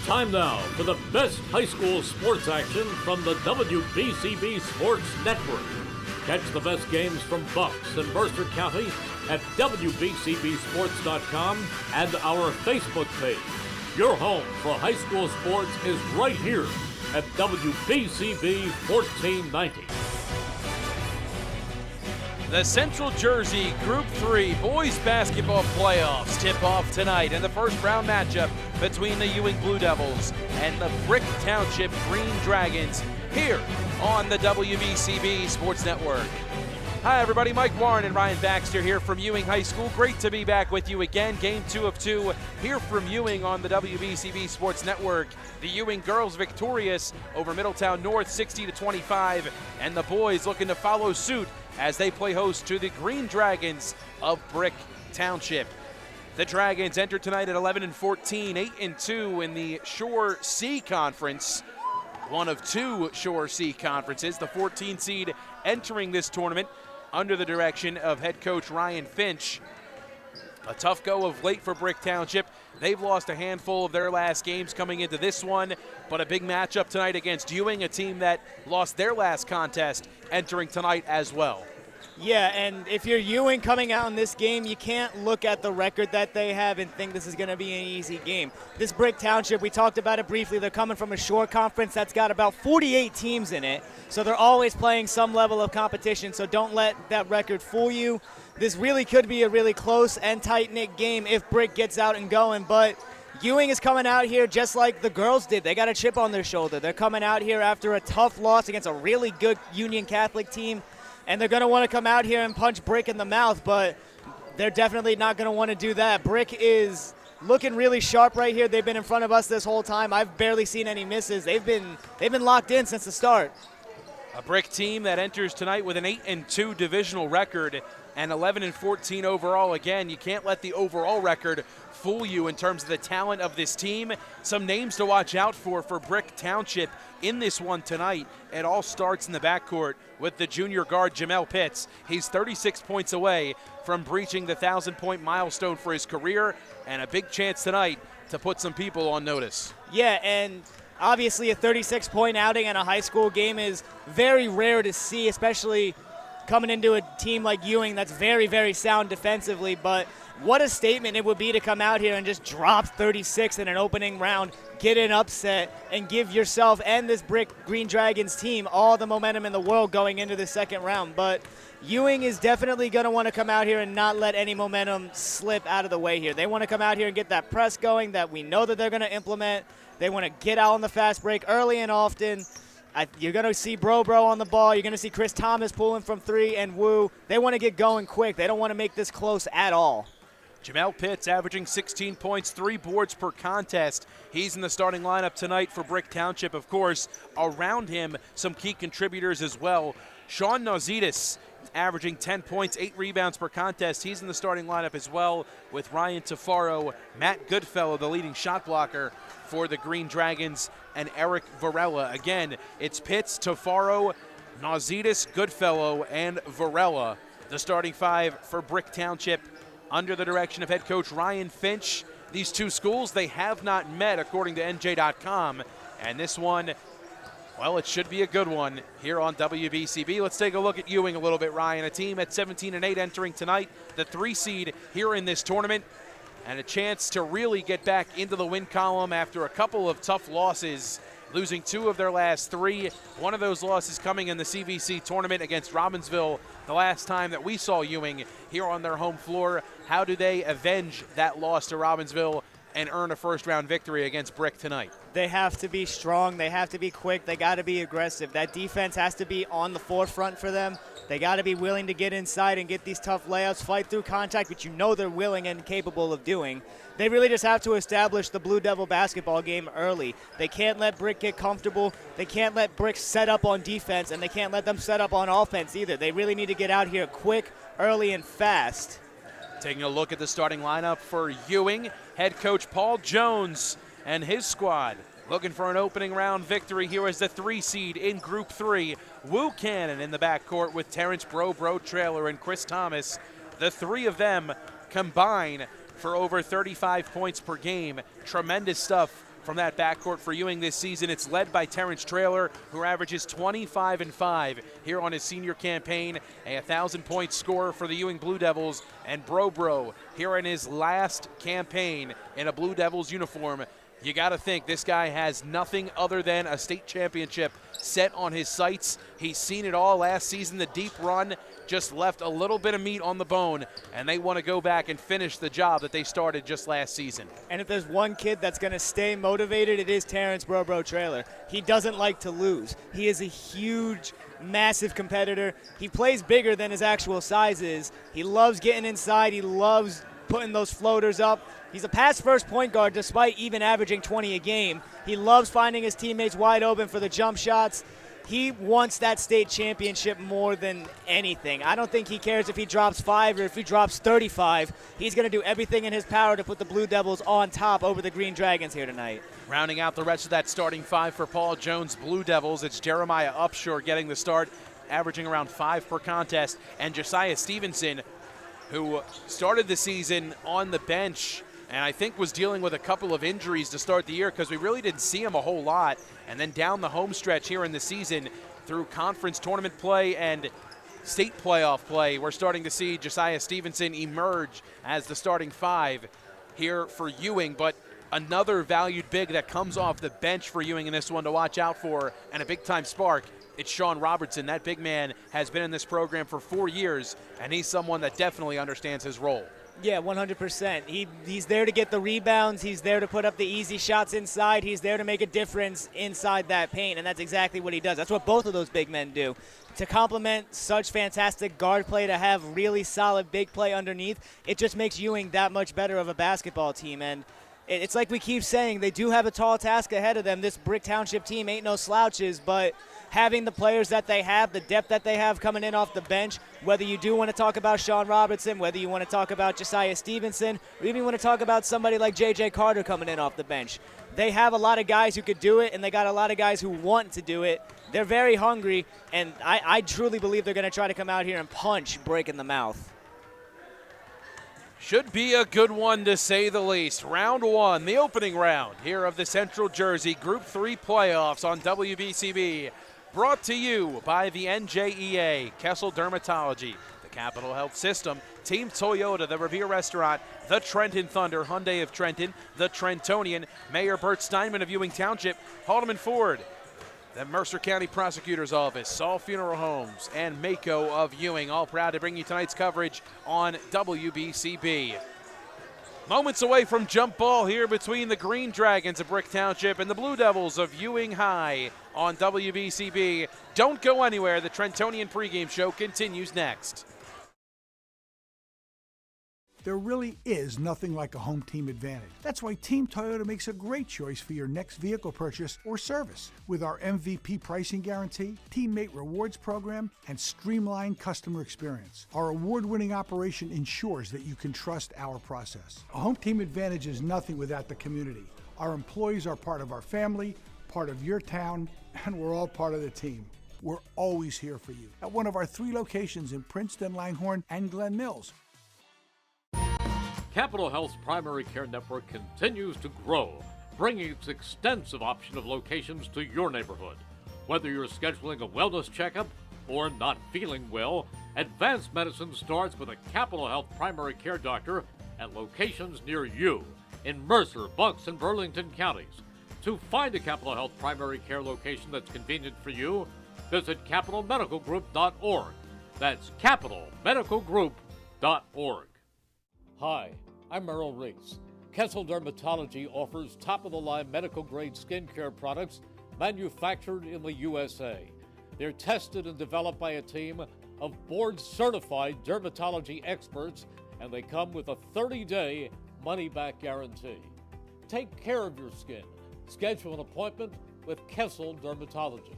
Time now for the best high school sports action from the WBCB Sports Network. Catch the best games from Bucks and Mercer County at WBCBSports.com and our Facebook page. Your home for high school sports is right here at WBCB 1490. The Central Jersey Group 3 boys basketball playoffs tip off tonight in the first round matchup between the Ewing Blue Devils and the Brick Township Green Dragons here on the WBCB Sports Network. Hi everybody, Mike Warren and Ryan Baxter here from Ewing High School. Great to be back with you again. Game 2 of 2 here from Ewing on the WBCB Sports Network. The Ewing girls victorious over Middletown North 60-25, and the boys looking to follow suit as they play host to the Green Dragons of Brick Township. The Dragons enter tonight at 11-14, 8-2 in the Shore C Conference. One of two Shore C conferences, the 14 seed entering this tournament under the direction of head coach Ryan Finch. A tough go of late for Brick Township. They've lost a handful of their last games coming into this one, but a big matchup tonight against Ewing, a team that lost their last contest entering tonight as well. Yeah, and if you're Ewing coming out in this game, you can't look at the record that they have and think this is going to be an easy game. This Brick Township, we talked about it briefly, they're coming from a shore conference that's got about 48 teams in it, so they're always playing some level of competition, so don't let that record fool you. This really could be a really close and tight-knit game if Brick gets out and going, but Ewing is coming out here just like the girls did. They got a chip on their shoulder. They're coming out here after a tough loss against a really good Union Catholic team, and they're going to want to come out here and punch Brick in the mouth, but they're definitely not going to want to do that. Brick is looking really sharp right here. They've been in front of us this whole time. I've barely seen any misses. They've been locked in since the start. A Brick team that enters tonight with an 8-2 divisional record and 11-14 overall. Again, you can't let the overall record fool you in terms of the talent of this team. Some names to watch out for Brick Township in this one tonight. It all starts in the backcourt with the junior guard Jamel Pitts. He's 36 points away from breaching the 1,000-point milestone for his career, and a big chance tonight to put some people on notice. Yeah, and obviously a 36-point outing in a high school game is very rare to see, especially coming into a team like Ewing that's very, very sound defensively. But what a statement it would be to come out here and just drop 36 in an opening round, get an upset, and give yourself and this Brick Green Dragons team all the momentum in the world going into the second round. But Ewing is definitely going to want to come out here and not let any momentum slip out of the way here. They want to come out here and get that press going that we know that they're going to implement. They want to get out on the fast break early and often. You're going to see Bro on the ball. You're going to see Chris Thomas pulling from three, and Wu. They want to get going quick. They don't want to make this close at all. Jamel Pitts averaging 16 points, 3 boards per contest. He's in the starting lineup tonight for Brick Township. Of course, around him, some key contributors as well. Sean Nauzidis averaging 10 points, 8 rebounds per contest. He's in the starting lineup as well with Ryan Tafaro, Matt Goodfellow, the leading shot blocker for the Green Dragons, and Eric Varela. Again, it's Pitts, Tafaro, Nauzidis, Goodfellow, and Varela, the starting 5 for Brick Township under the direction of head coach Ryan Finch. These two schools, they have not met according to NJ.com, and this one, well, it should be a good one here on WBCB. Let's take a look at Ewing a little bit, Ryan. A team at 17-8 entering tonight, the 3 seed here in this tournament, and a chance to really get back into the win column after a couple of tough losses, losing 2 of their last 3. One of those losses coming in the CVC tournament against Robbinsville the last time that we saw Ewing here on their home floor. How do they avenge that loss to Robbinsville and earn a first-round victory against Brick tonight? They have to be strong. They have to be quick. They got to be aggressive. That defense has to be on the forefront for them. They got to be willing to get inside and get these tough layouts, fight through contact, which you know they're willing and capable of doing. They really just have to establish the Blue Devil basketball game early. They can't let Brick get comfortable. They can't let Brick set up on defense, and they can't let them set up on offense either. They really need to get out here quick, early, and fast. Taking a look at the starting lineup for Ewing, head coach Paul Jones and his squad looking for an opening round victory here as the 3 seed in Group 3. Wu Cannon in the backcourt with Terrence Bro Trailer and Chris Thomas. The 3 of them combine for over 35 points per game. Tremendous stuff from that backcourt for Ewing this season. It's led by Terrence Traylor, who averages 25-5 here on his senior campaign, a 1,000-point scorer for the Ewing Blue Devils. And Bro here in his last campaign in a Blue Devils uniform. You got to think this guy has nothing other than a state championship set on his sights. He's seen it all last season. The deep run just left a little bit of meat on the bone, and they want to go back and finish the job that they started just last season. And if there's one kid that's going to stay motivated, it is Terrence Bro Traylor. He doesn't like to lose. He is a huge, massive competitor. He plays bigger than his actual size is. He loves getting inside. He loves putting those floaters up. He's a pass-first point guard despite even averaging 20 a game. He loves finding his teammates wide open for the jump shots. He wants that state championship more than anything. I don't think he cares if he drops 5 or if he drops 35. He's going to do everything in his power to put the Blue Devils on top over the Green Dragons here tonight. Rounding out the rest of that starting 5 for Paul Jones Blue Devils, it's Jeremiah Upshur getting the start, averaging around 5 per contest, and Josiah Stevenson, who started the season on the bench and I think was dealing with a couple of injuries to start the year because we really didn't see him a whole lot. And then down the home stretch here in the season through conference tournament play and state playoff play, we're starting to see Josiah Stevenson emerge as the starting 5 here for Ewing. But another valued big that comes off the bench for Ewing in this one to watch out for, and a big-time spark, it's Sean Robertson. That big man has been in this program for 4 years, and he's someone that definitely understands his role. Yeah, 100%. He's there to get the rebounds. He's there to put up the easy shots inside. He's there to make a difference inside that paint, and that's exactly what he does. That's what both of those big men do. To complement such fantastic guard play, to have really solid big play underneath, it just makes Ewing that much better of a basketball team. And it's like we keep saying, they do have a tall task ahead of them. This Brick Township team ain't no slouches, but having the players that they have, the depth that they have coming in off the bench, whether you do want to talk about Sean Robertson, whether you want to talk about Josiah Stevenson, or even want to talk about somebody like J.J. Carter coming in off the bench, they have a lot of guys who could do it, and they got a lot of guys who want to do it. They're very hungry, and I truly believe they're going to try to come out here and punch Brick in the mouth. Should be a good one, to say the least. Round 1, the opening round here of the Central Jersey Group 3 playoffs on WBCB. Brought to you by the NJEA, Kessel Dermatology, the Capital Health System, Team Toyota, the Revere Restaurant, the Trenton Thunder, Hyundai of Trenton, the Trentonian, Mayor Bert Steinman of Ewing Township, Haldeman Ford, the Mercer County Prosecutor's Office, Saul Funeral Homes, and Mako of Ewing, all proud to bring you tonight's coverage on WBCB. Moments away from jump ball here between the Green Dragons of Brick Township and the Blue Devils of Ewing High on WBCB. Don't go anywhere. The Trentonian pregame show continues next. There really is nothing like a home team advantage. That's why Team Toyota makes a great choice for your next vehicle purchase or service. With our MVP pricing guarantee, teammate rewards program, and streamlined customer experience, our award-winning operation ensures that you can trust our process. A home team advantage is nothing without the community. Our employees are part of our family, part of your town, and we're all part of the team. We're always here for you at one of our 3 locations in Princeton, Langhorne, and Glen Mills. Capital Health's primary care network continues to grow, bringing its extensive option of locations to your neighborhood. Whether you're scheduling a wellness checkup or not feeling well, advanced medicine starts with a Capital Health primary care doctor at locations near you in Mercer, Bucks, and Burlington counties. To find a Capital Health primary care location that's convenient for you, visit capitalmedicalgroup.org. That's capitalmedicalgroup.org. Hi, I'm Merrill Reese. Kessel Dermatology offers top-of-the-line medical-grade skincare products manufactured in the USA. They're tested and developed by a team of board-certified dermatology experts, and they come with a 30-day money-back guarantee. Take care of your skin. Schedule an appointment with Kessel Dermatology.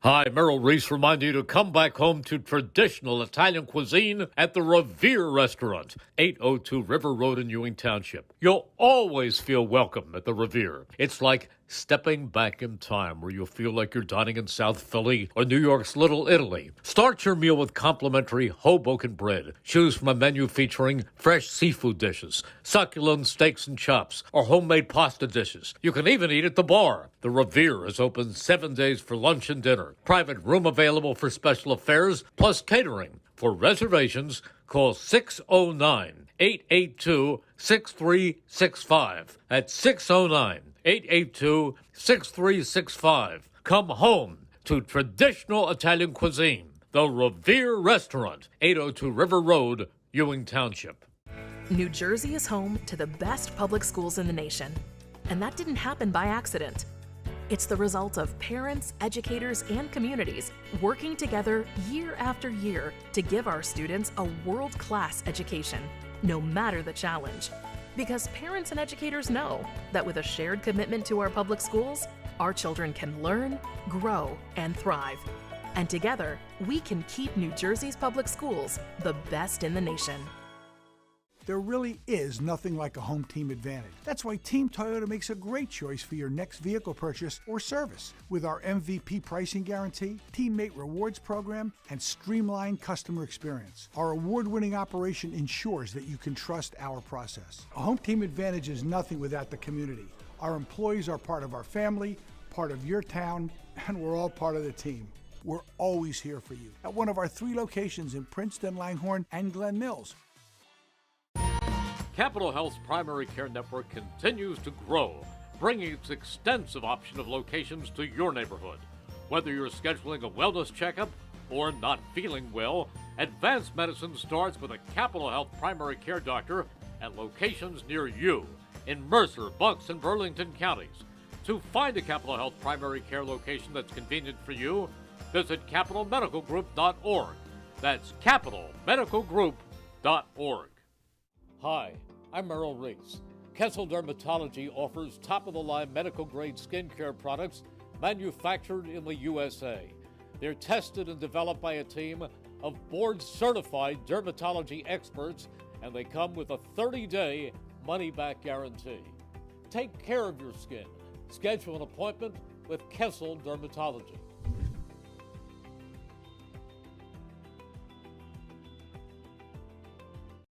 Hi, Merrill Reese reminding you to come back home to traditional Italian cuisine at the Revere Restaurant, 802 River Road in Ewing Township. You'll always feel welcome at the Revere. It's like stepping back in time where you'll feel like you're dining in South Philly or New York's Little Italy. Start your meal with complimentary Hoboken bread. Choose from a menu featuring fresh seafood dishes, succulent steaks and chops, or homemade pasta dishes. You can even eat at the bar. The Revere is open 7 days for lunch and dinner. Private room available for special affairs, plus catering. For reservations, call 609-882-6365. That's 609-882-6365. Come home to traditional Italian cuisine. The Revere Restaurant, 802 River Road, Ewing Township. New Jersey is home to the best public schools in the nation. And that didn't happen by accident. It's the result of parents, educators, and communities working together year after year to give our students a world-class education, no matter the challenge. Because parents and educators know that with a shared commitment to our public schools, our children can learn, grow, and thrive. And together, we can keep New Jersey's public schools the best in the nation. There really is nothing like a home team advantage. That's why Team Toyota makes a great choice for your next vehicle purchase or service. With our MVP pricing guarantee, teammate rewards program, and streamlined customer experience, our award-winning operation ensures that you can trust our process. A home team advantage is nothing without the community. Our employees are part of our family, part of your town, and we're all part of the team. We're always here for you at one of our 3 locations in Princeton, Langhorne, and Glen Mills. Capital Health's primary care network continues to grow, bringing its extensive option of locations to your neighborhood. Whether you're scheduling a wellness checkup or not feeling well, advanced medicine starts with a Capital Health primary care doctor at locations near you in Mercer, Bucks, and Burlington counties. To find a Capital Health primary care location that's convenient for you, visit capitalmedicalgroup.org. That's capitalmedicalgroup.org. Hi, I'm Merrill Reese. Kessel Dermatology offers top-of-the-line medical-grade skincare products manufactured in the USA. They're tested and developed by a team of board-certified dermatology experts, and they come with a 30-day money-back guarantee. Take care of your skin. Schedule an appointment with Kessel Dermatology.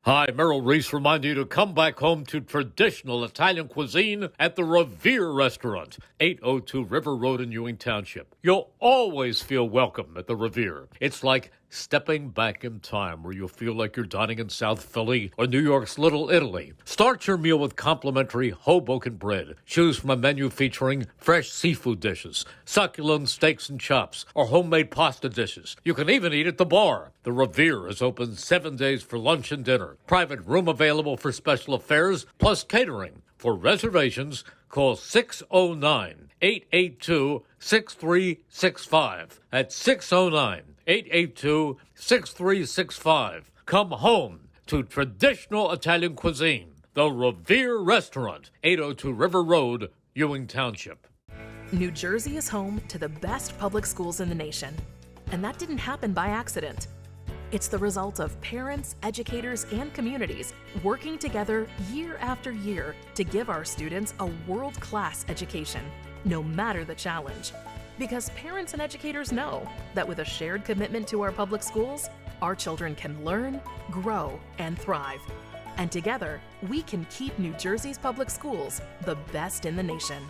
Hi, Merrill Reese reminding you to come back home to traditional Italian cuisine at the Revere Restaurant, 802 River Road in Ewing Township. You'll always feel welcome at the Revere. It's like stepping back in time where you'll feel like you're dining in South Philly or New York's Little Italy. Start your meal with complimentary Hoboken bread. Choose from a menu featuring fresh seafood dishes, succulent steaks and chops, or homemade pasta dishes. You can even eat at the bar. The Revere is open 7 days for lunch and dinner. Private room available for special affairs, plus catering. For reservations, call 609-882-6365. That's 609-882-6365. Come home to traditional Italian cuisine. The Revere Restaurant, 802 River Road, Ewing Township. New Jersey is home to the best public schools in the nation. And that didn't happen by accident. It's the result of parents, educators, and communities working together year after year to give our students a world-class education, no matter the challenge. Because parents and educators know that with a shared commitment to our public schools, our children can learn, grow, and thrive. And together, we can keep New Jersey's public schools the best in the nation.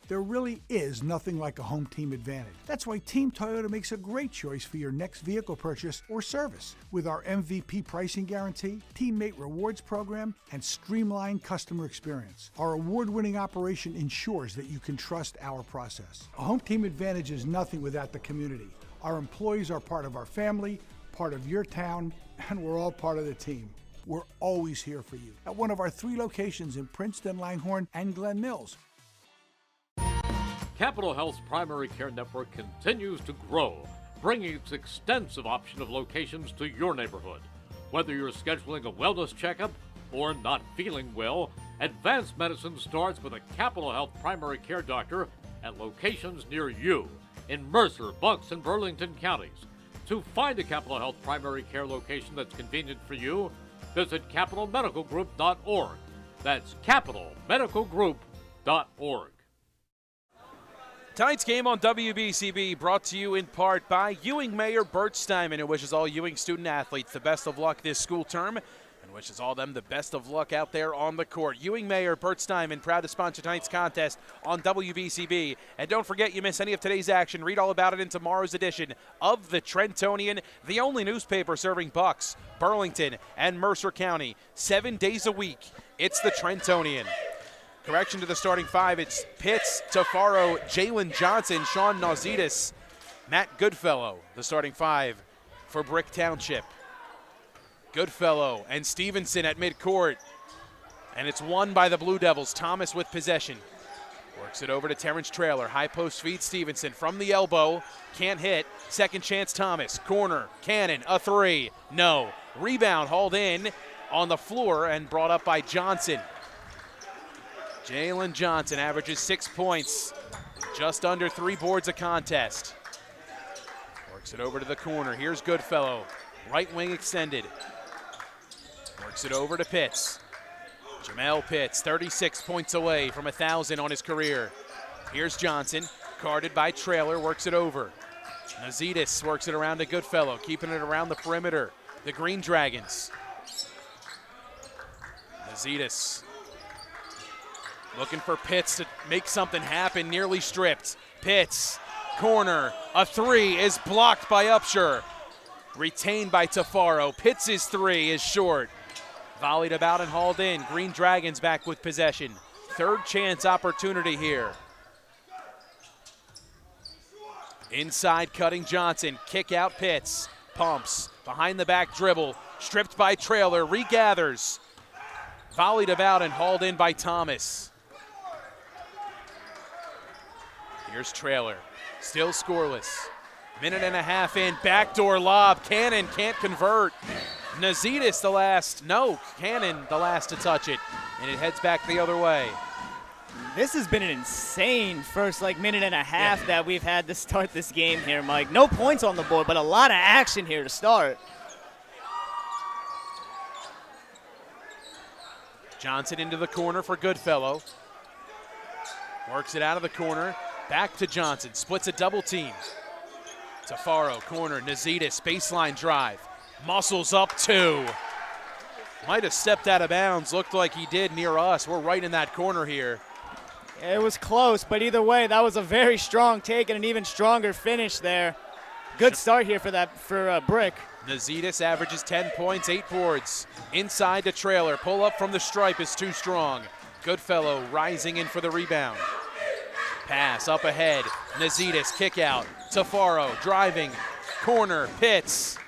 There really is nothing like a home team advantage. That's why Team Toyota makes a great choice for your next vehicle purchase or service. With our MVP pricing guarantee, teammate rewards program, and streamlined customer experience, our award-winning operation ensures that you can trust our process. A home team advantage is nothing without the community. Our employees are part of our family, part of your town, and we're all part of the team. We're always here for you at one of our 3 locations in Princeton, Langhorne, and Glen Mills. Capital Health's primary care network continues to grow, bringing its extensive option of locations to your neighborhood. Whether you're scheduling a wellness checkup or not feeling well, advanced medicine starts with a Capital Health primary care doctor at locations near you in Mercer, Bucks, and Burlington counties. To find a Capital Health primary care location that's convenient for you, visit capitalmedicalgroup.org. That's capitalmedicalgroup.org. Tonight's game on WBCB brought to you in part by Ewing Mayor Bert Steinman, who wishes all Ewing student athletes the best of luck this school term and wishes all them the best of luck out there on the court. Ewing Mayor Bert Steinman, proud to sponsor tonight's contest on WBCB. And don't forget, you miss any of today's action, read all about it in tomorrow's edition of the Trentonian, the only newspaper serving Bucks, Burlington, and Mercer County 7 days a week. It's the Trentonian. Correction to the starting five. It's Pitts, Tafaro, Jalen Johnson, Sean Nauzitis, Matt Goodfellow, the starting five for Brick Township. Goodfellow and Stevenson at midcourt. And it's won by the Blue Devils. Thomas with possession. Works it over to Terrence Traylor. High post feed Stevenson from the elbow. Can't hit. Second chance Thomas. Corner. Cannon. A three. No. Rebound hauled in on the floor and brought up by Johnson. Jalen Johnson averages 6 points, just under 3 boards a contest. Works it over to the corner. Here's Goodfellow, right wing extended. Works it over to Pitts. Jamel Pitts, 36 points away from 1,000 on his career. Here's Johnson, guarded by Traylor, works it over. Nauzitis works it around to Goodfellow, keeping it around the perimeter. The Green Dragons. Nauzitis looking for Pitts to make something happen, nearly stripped. Pitts, corner, a three is blocked by Upshur. Retained by Tafaro. Pitts' three is short. Volleyed about and hauled in. Green Dragons back with possession. Third chance opportunity here. Inside cutting Johnson, kick out Pitts. Pumps, behind the back dribble. Stripped by Traylor, regathers. Volleyed about and hauled in by Thomas. Here's Traylor, still scoreless. Minute and a half in, backdoor lob. Cannon can't convert. Nauzitis the last, no, Cannon the last to touch it. And it heads back the other way. This has been an insane first minute and a half that we've had to start this game here, Mike. No points on the board, but a lot of action here to start. Johnson into the corner for Goodfellow. Works it out of the corner. Back to Johnson, splits a double team. Tafaro, corner, Nauzitis, baseline drive. Muscles up two. Might have stepped out of bounds, looked like he did near us. We're right in that corner here. It was close, but either way, that was a very strong take and an even stronger finish there. Good start here for Brick. Nauzitis averages 10 points, 8 boards. Inside to Traylor, pull up from the stripe is too strong. Goodfellow rising in for the rebound. Pass up ahead, Nauzitis, kick out. Tafaro driving, corner, Pitts.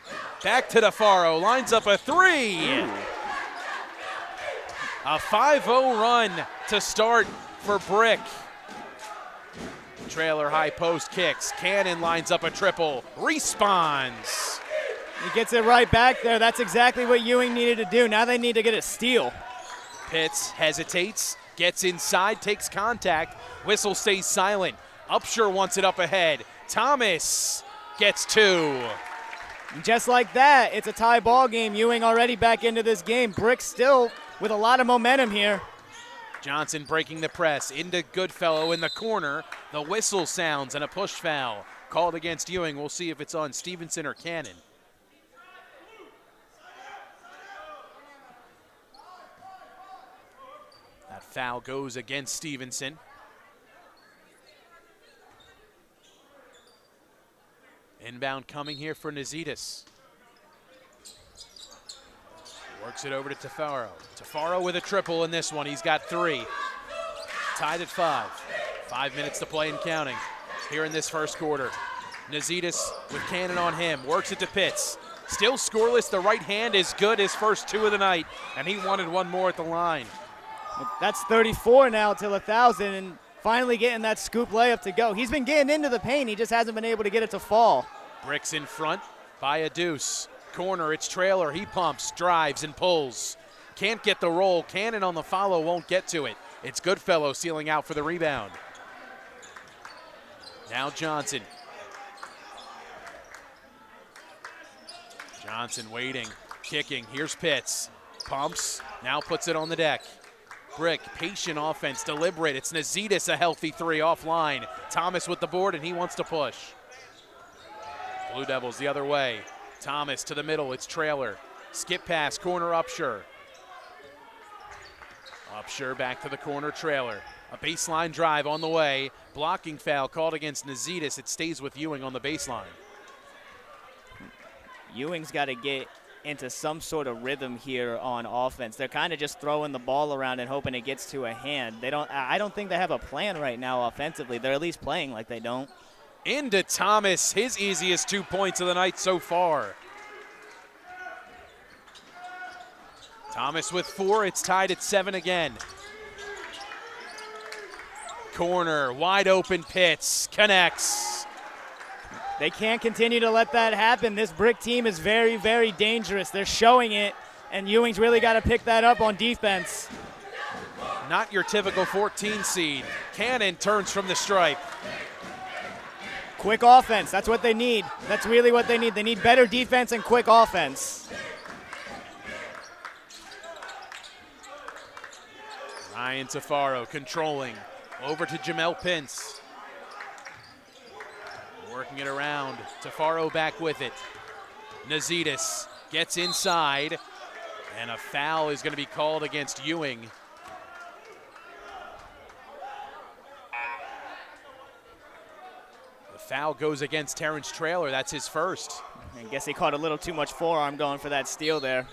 Back to Tafaro, lines up a three. A 5-0 run to start for Brick. Traylor high post kicks, Cannon lines up a triple, responds. He gets it right back there. That's exactly what Ewing needed to do. Now they need to get a steal. Pitts hesitates, gets inside, takes contact. Whistle stays silent. Upshur wants it up ahead. Thomas gets two. Just like that, it's a tie ball game. Ewing already back into this game. Brick still with a lot of momentum here. Johnson breaking the press into Goodfellow in the corner. The whistle sounds and a push foul called against Ewing. We'll see if it's on Stevenson or Cannon. That foul goes against Stevenson. Inbound coming here for Nauzitis. Works it over to Tafaro. Tafaro with a triple in this one. He's got 3. Tied at 5. 5 minutes to play and counting here in this first quarter. Nauzitis with Cannon on him. Works it to Pitts. Still scoreless. The right hand is good. His first 2 of the night. And he wanted one more at the line. That's 34 now till 1,000. And finally getting that scoop layup to go. He's been getting into the paint. He just hasn't been able to get it to fall. Bricks in front by a deuce. Corner, it's Traylor. He pumps, drives, and pulls. Can't get the roll. Cannon on the follow won't get to it. It's Goodfellow sealing out for the rebound. Now Johnson. Johnson waiting, kicking. Here's Pitts. Pumps, now puts it on the deck. Brick, patient offense, deliberate. It's Nazidis, a healthy three offline. Thomas with the board, and he wants to push. Blue Devils the other way. Thomas to the middle, it's Trailer. Skip pass, corner Upshur. Upshur back to the corner, Trailer. A baseline drive on the way. Blocking foul called against Nazidis. It stays with Ewing on the baseline. Ewing's got to get into some sort of rhythm here on offense. They're kind of just throwing the ball around and hoping it gets to a hand. I don't think they have a plan right now offensively. They're at least playing like they don't. Into Thomas, his easiest 2 points of the night so far. Thomas with 4, it's tied at 7 again. Corner, wide open Pitts, connects. They can't continue to let that happen. This Brick team is very, very dangerous. They're showing it, and Ewing's really got to pick that up on defense. Not your typical 14 seed. Cannon turns from the stripe. Quick offense, that's what they need. That's really what they need. They need better defense and quick offense. Ryan Tafaro controlling. Over to Jamel Pence. Working it around. Tafaro back with it. Nazidis gets inside. And a foul is going to be called against Ewing. The foul goes against Terrence Trailer. That's his first. I guess he caught a little too much forearm going for that steal there.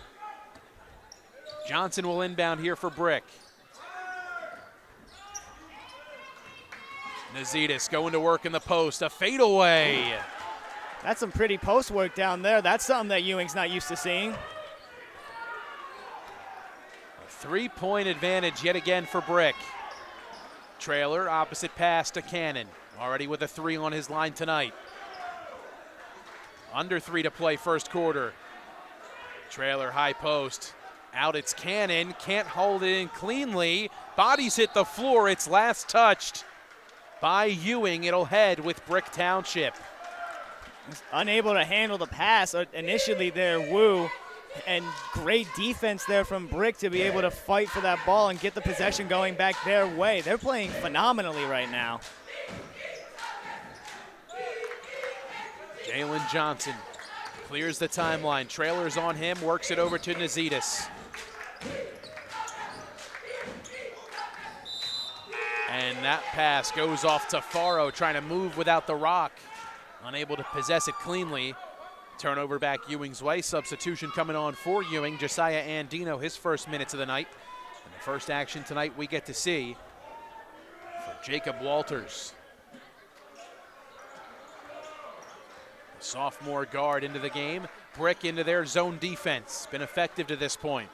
Johnson will inbound here for Brick. Nazidis going to work in the post, a fadeaway. That's some pretty post work down there. That's something that Ewing's not used to seeing. A 3-point advantage yet again for Brick. Trailer, opposite pass to Cannon. Already with a 3 on his line tonight. Under 3 to play first quarter. Trailer high post. Out it's Cannon, can't hold it in cleanly. Bodies hit the floor, it's last touched by Ewing. It'll head with Brick Township. Unable to handle the pass initially there, Wu, and great defense there from Brick to be able to fight for that ball and get the possession going back their way. They're playing phenomenally right now. Jalen Johnson clears the timeline. Trailer's on him, works it over to Nazidis. And that pass goes off to Faro, trying to move without the rock. Unable to possess it cleanly. Turnover back Ewing's way. Substitution coming on for Ewing. Josiah Andino, his first minutes of the night. And the first action tonight we get to see for Jacob Walters. The sophomore guard into the game. Brick into their zone defense. Been effective to this point.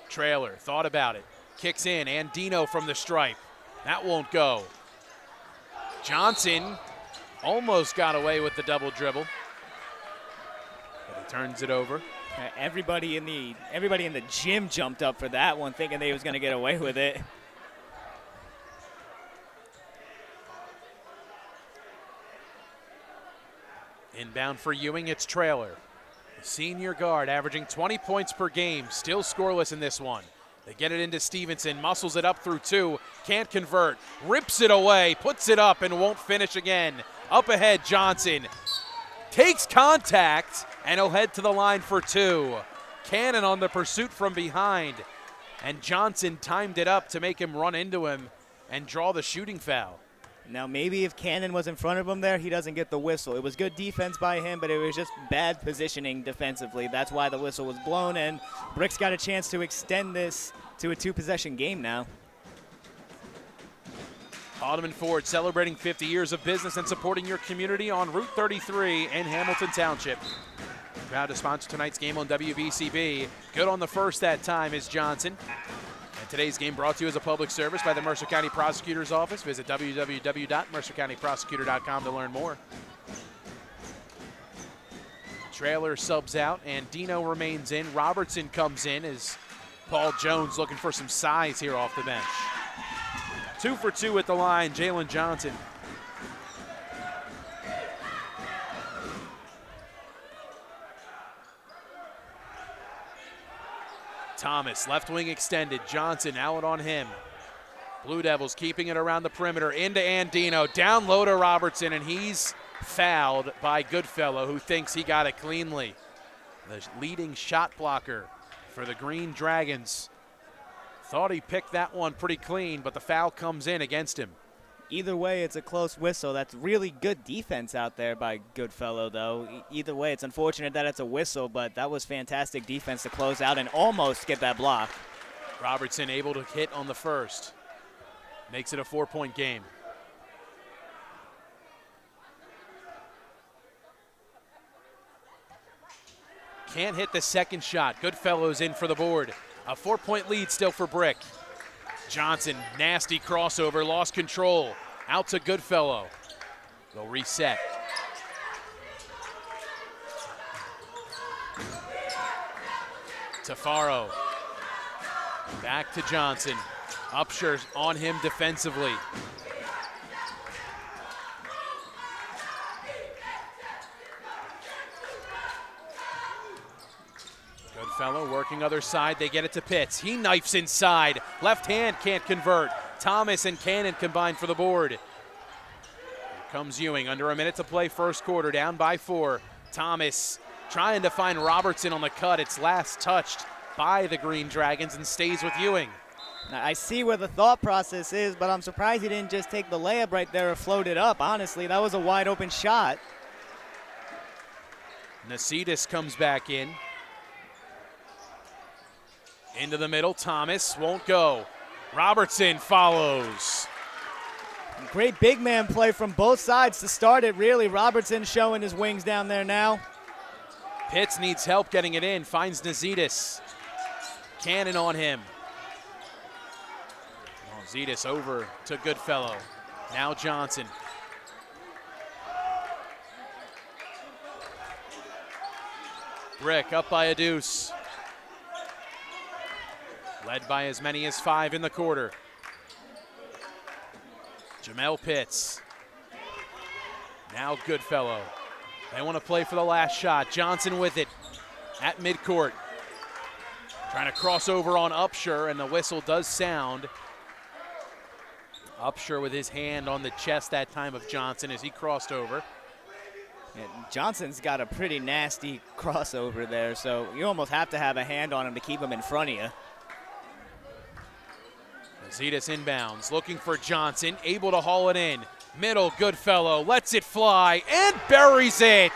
Trailer thought about it. Kicks in, Andino from the stripe. That won't go. Johnson almost got away with the double dribble. But he turns it over. Everybody in the gym jumped up for that one, thinking they was going to get away with it. Inbound for Ewing, it's Trailer. The senior guard averaging 20 points per game, still scoreless in this one. They get it into Stevenson, muscles it up through 2, can't convert, rips it away, puts it up and won't finish again. Up ahead, Johnson takes contact and he'll head to the line for 2. Cannon on the pursuit from behind, and Johnson timed it up to make him run into him and draw the shooting foul. Now maybe if Cannon was in front of him there, he doesn't get the whistle. It was good defense by him, but it was just bad positioning defensively. That's why the whistle was blown, and Brick's got a chance to extend this to a 2-possession game now. Haldeman Ford celebrating 50 years of business and supporting your community on Route 33 in Hamilton Township. Proud to sponsor tonight's game on WBCB. Good on the first that time is Johnson. And today's game brought to you as a public service by the Mercer County Prosecutor's Office. Visit www.mercercountyprosecutor.com to learn more. Trailer subs out and Dino remains in. Robertson comes in as Paul Jones looking for some size here off the bench. 2 for 2 at the line, Jalen Johnson. Thomas, left wing extended. Johnson out on him. Blue Devils keeping it around the perimeter into Andino. Down low to Robertson, and he's fouled by Goodfellow, who thinks he got it cleanly. The leading shot blocker for the Green Dragons thought he picked that one pretty clean, but the foul comes in against him. Either way, it's a close whistle. That's really good defense out there by Goodfellow, though. Either way, it's unfortunate that it's a whistle, but that was fantastic defense to close out and almost get that block. Robertson able to hit on the first. Makes it a 4-point game. Can't hit the second shot. Goodfellow's in for the board. A 4-point lead still for Brick. Johnson, nasty crossover, lost control. Out to Goodfellow. They'll reset. Tafaro. Back to Johnson. Upsher's on him defensively. Goodfellow working other side. They get it to Pitts. He knifes inside. Left hand can't convert. Thomas and Cannon combine for the board. Here comes Ewing. Under a minute to play first quarter. Down by 4. Thomas trying to find Robertson on the cut. It's last touched by the Green Dragons and stays with Ewing. Now, I see where the thought process is, but I'm surprised he didn't just take the layup right there or float it up. Honestly, that was a wide open shot. Nacidis comes back in. Into the middle, Thomas won't go. Robertson follows. Great big man play from both sides to start it, really. Robertson showing his wings down there now. Pitts needs help getting it in, finds Nacidis. Cannon on him. Nacidis over to Goodfellow. Now Johnson. Brick up by a deuce. Led by as many as 5 in the quarter. Jamel Pitts. Now Goodfellow. They want to play for the last shot. Johnson with it at midcourt. Trying to cross over on Upshur, and the whistle does sound. Upshur with his hand on the chest that time of Johnson as he crossed over. And Johnson's got a pretty nasty crossover there, so you almost have to have a hand on him to keep him in front of you. Zetas inbounds, looking for Johnson, able to haul it in. Middle, Goodfellow, lets it fly, and buries it!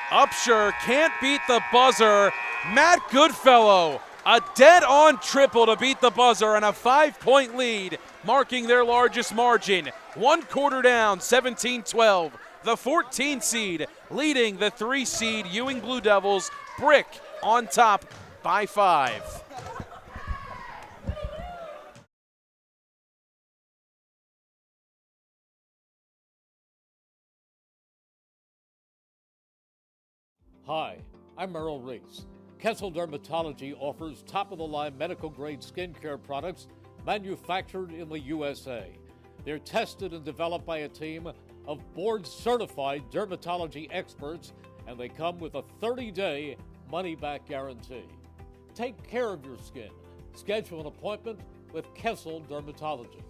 Upshur can't beat the buzzer. Matt Goodfellow, a dead-on triple to beat the buzzer, and a 5-point lead, marking their largest margin. 1 quarter down, 17-12. The 14 seed leading the 3 seed Ewing Blue Devils. Brick on top by 5. Hi, I'm Merrill Reese. Kessel Dermatology offers top-of-the-line medical-grade skincare products manufactured in the USA. They're tested and developed by a team of board-certified dermatology experts, and they come with a 30-day money-back guarantee. Take care of your skin. Schedule an appointment with Kessel Dermatology.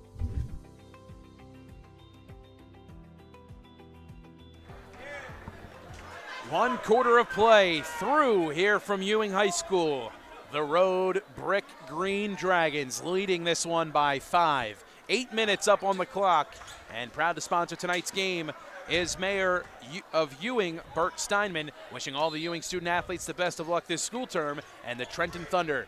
One quarter of play through here from Ewing High School. The road Brick Green Dragons leading this one by 5. 8 minutes up on the clock, and proud to sponsor tonight's game is Mayor of Ewing, Bert Steinman, wishing all the Ewing student athletes the best of luck this school term, and the Trenton Thunder.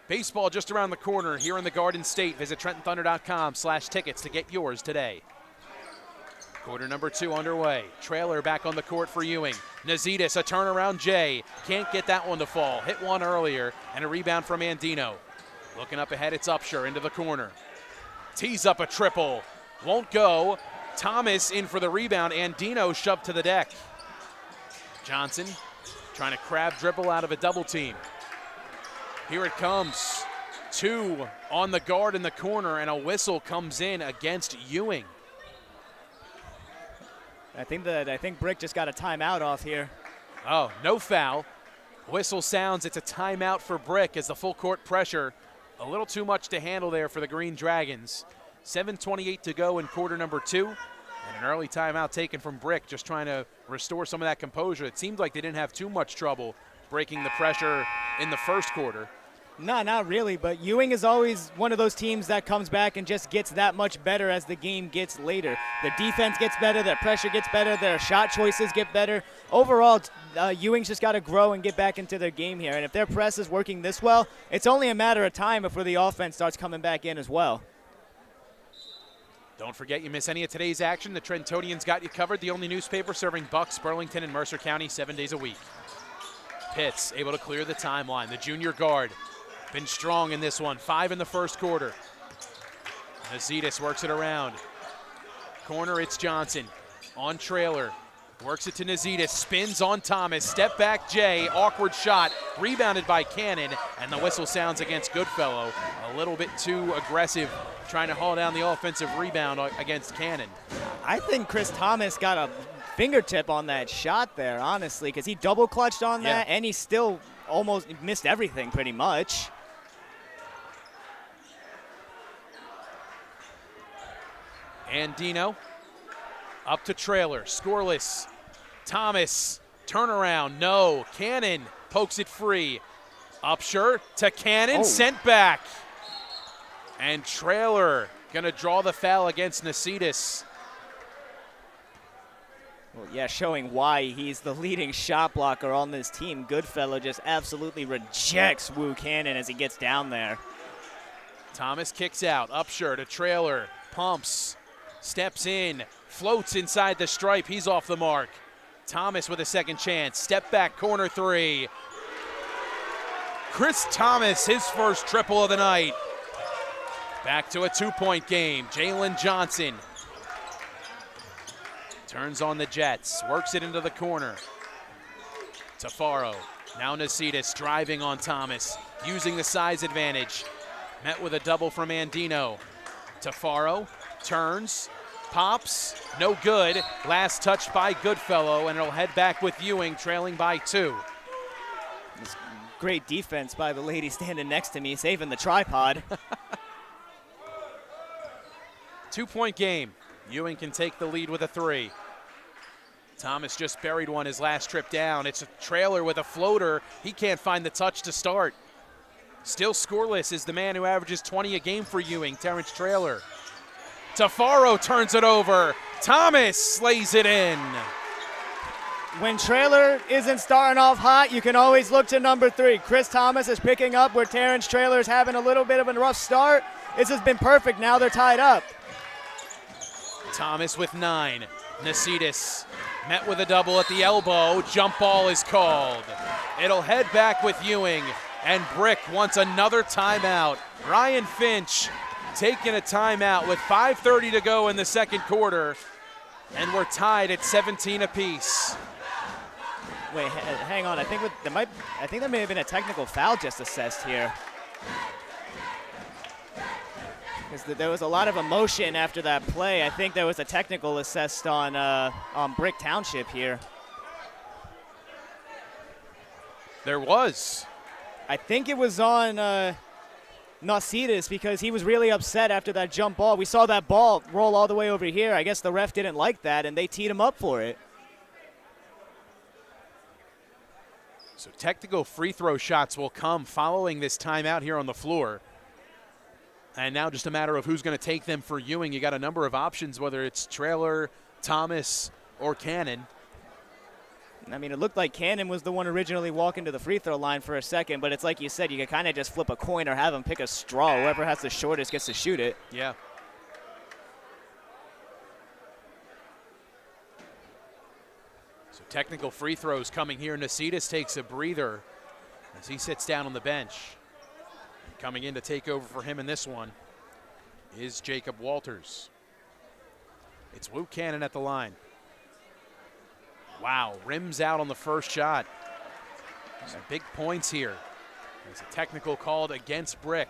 Baseball just around the corner here in the Garden State. Visit TrentonThunder.com/tickets to get yours today. Quarter number 2 underway. Trailer back on the court for Ewing. Nacidis, a turnaround J. Can't get that one to fall. Hit one earlier, and a rebound from Andino. Looking up ahead, it's Upshur into the corner. Tees up a triple. Won't go. Thomas in for the rebound. Andino shoved to the deck. Johnson trying to crab dribble out of a double team. Here it comes. 2 on the guard in the corner, and a whistle comes in against Ewing. I think Brick just got a timeout off here. Oh, no foul. Whistle sounds, it's a timeout for Brick as the full court pressure. A little too much to handle there for the Green Dragons. 7:28 to go in quarter number 2. And an early timeout taken from Brick, just trying to restore some of that composure. It seemed like they didn't have too much trouble breaking the pressure in the first quarter. No, not really, but Ewing is always one of those teams that comes back and just gets that much better as the game gets later. Their defense gets better, their pressure gets better, their shot choices get better. Overall, Ewing's just got to grow and get back into their game here, and if their press is working this well, it's only a matter of time before the offense starts coming back in as well. Don't forget, you miss any of today's action, the Trentonians got you covered. The only newspaper serving Bucks, Burlington, and Mercer County 7 days a week. Pitts able to clear the timeline. The junior guard been strong in this one. 5 in the first quarter. Nazitis works it around. Corner, it's Johnson. On trailer. Works it to Nazitis. Spins on Thomas. Step back Jay. Awkward shot. Rebounded by Cannon. And the whistle sounds against Goodfellow. A little bit too aggressive, trying to haul down the offensive rebound against Cannon. I think Chris Thomas got a fingertip on that shot there, honestly, because he double clutched on that, and he still almost missed everything pretty much. Andino up to trailer, scoreless. Thomas, turnaround, no. Cannon pokes it free. Upshur to Cannon, sent back. And trailer gonna draw the foul against Nasidis. Well, yeah, showing why he's the leading shot blocker on this team. Goodfellow just absolutely rejects Wu Cannon as he gets down there. Thomas kicks out, Upshur to trailer, pumps, steps in, floats inside the stripe, he's off the mark. Thomas with a second chance, step back, corner 3. Chris Thomas, his first triple of the night. Back to a 2-point game, Jalen Johnson. Turns on the Jets, works it into the corner. Tafaro, now Nasidis driving on Thomas, using the size advantage. Met with a double from Andino. Tafaro turns, pops, no good. Last touch by Goodfellow, and it'll head back with Ewing, trailing by 2. Great defense by the lady standing next to me, saving the tripod. 2-point game. Ewing can take the lead with a 3. Thomas just buried one his last trip down. It's a trailer with a floater. He can't find the touch to start. Still scoreless is the man who averages 20 a game for Ewing, Terrence Trailer. Tafaro turns it over. Thomas lays it in. When Trailer isn't starting off hot, you can always look to number 3. Chris Thomas is picking up where Terrence Trailer is having a little bit of a rough start. This has been perfect. Now they're tied up. Thomas with 9. Nasidis met with a double at the elbow. Jump ball is called. It'll head back with Ewing, and Brick wants another timeout. Ryan Finch taking a timeout with 5:30 to go in the second quarter, and we're tied at 17 apiece. Wait, hang on. I think there may have been a technical foul just assessed here. There was a lot of emotion after that play. I think there was a technical assessed on Brick Township here. There was. I think it was on Nasidis because he was really upset after that jump ball. We saw that ball roll all the way over here. I guess the ref didn't like that, and they teed him up for it. So technical free throw shots will come following this timeout here on the floor. And now just a matter of who's going to take them for Ewing. You got a number of options, whether it's Trailer, Thomas, or Cannon. I mean, it looked like Cannon was the one originally walking to the free throw line for a second, but it's like you said, you can kind of just flip a coin or have him pick a straw. Whoever has the shortest gets to shoot it. Yeah. So technical free throws coming here. Nasidis takes a breather as he sits down on the bench. Coming in to take over for him in this one is Jacob Walters. It's Wu Cannon at the line. Wow, rims out on the first shot. Some big points here. There's a technical called against Brick.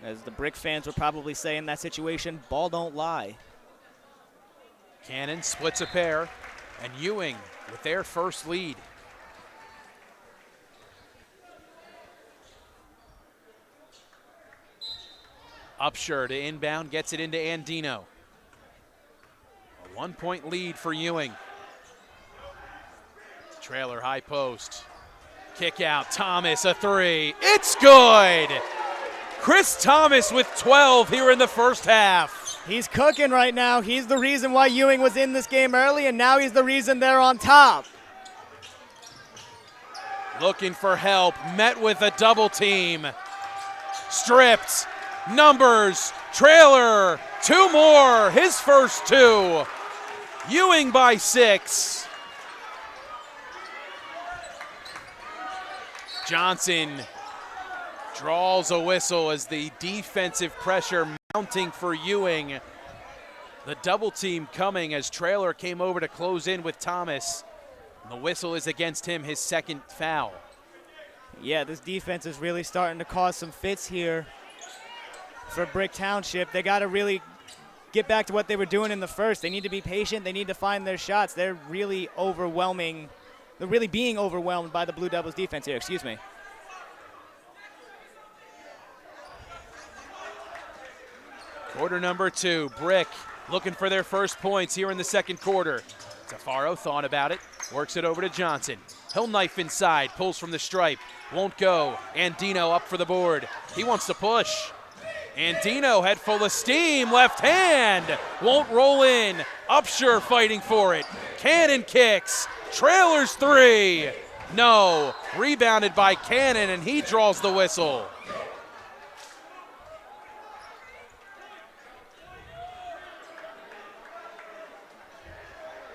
As the Brick fans would probably say in that situation, ball don't lie. Cannon splits a pair, and Ewing with their first lead. Upshur to inbound, gets it into Andino. A 1-point lead for Ewing. Trailer high post. Kick out, Thomas, a three. It's good! Chris Thomas with 12 here in the first half. He's cooking right now. He's the reason why Ewing was in this game early, and now he's the reason they're on top. Looking for help, met with a double team. Stripped, numbers, Trailer, two more, his first two. Ewing by 6. Johnson draws a whistle as the defensive pressure mounting for Ewing. The double team coming as Trailer came over to close in with Thomas. And the whistle is against him, his second foul. Yeah, this defense is really starting to cause some fits here for Brick Township. They got to really get back to what they were doing in the first. They need to be patient. They need to find their shots. They're really overwhelming. They're really being overwhelmed by the Blue Devils defense here. Excuse me. Quarter number 2, Brick looking for their first points here in the second quarter. Tafaro thought about it, works it over to Johnson. He'll knife inside, pulls from the stripe, won't go. Andino up for the board. He wants to push. Andino head full of steam, left hand, won't roll in. Upshur fighting for it. Cannon kicks, Trailers 3. No, rebounded by Cannon and he draws the whistle.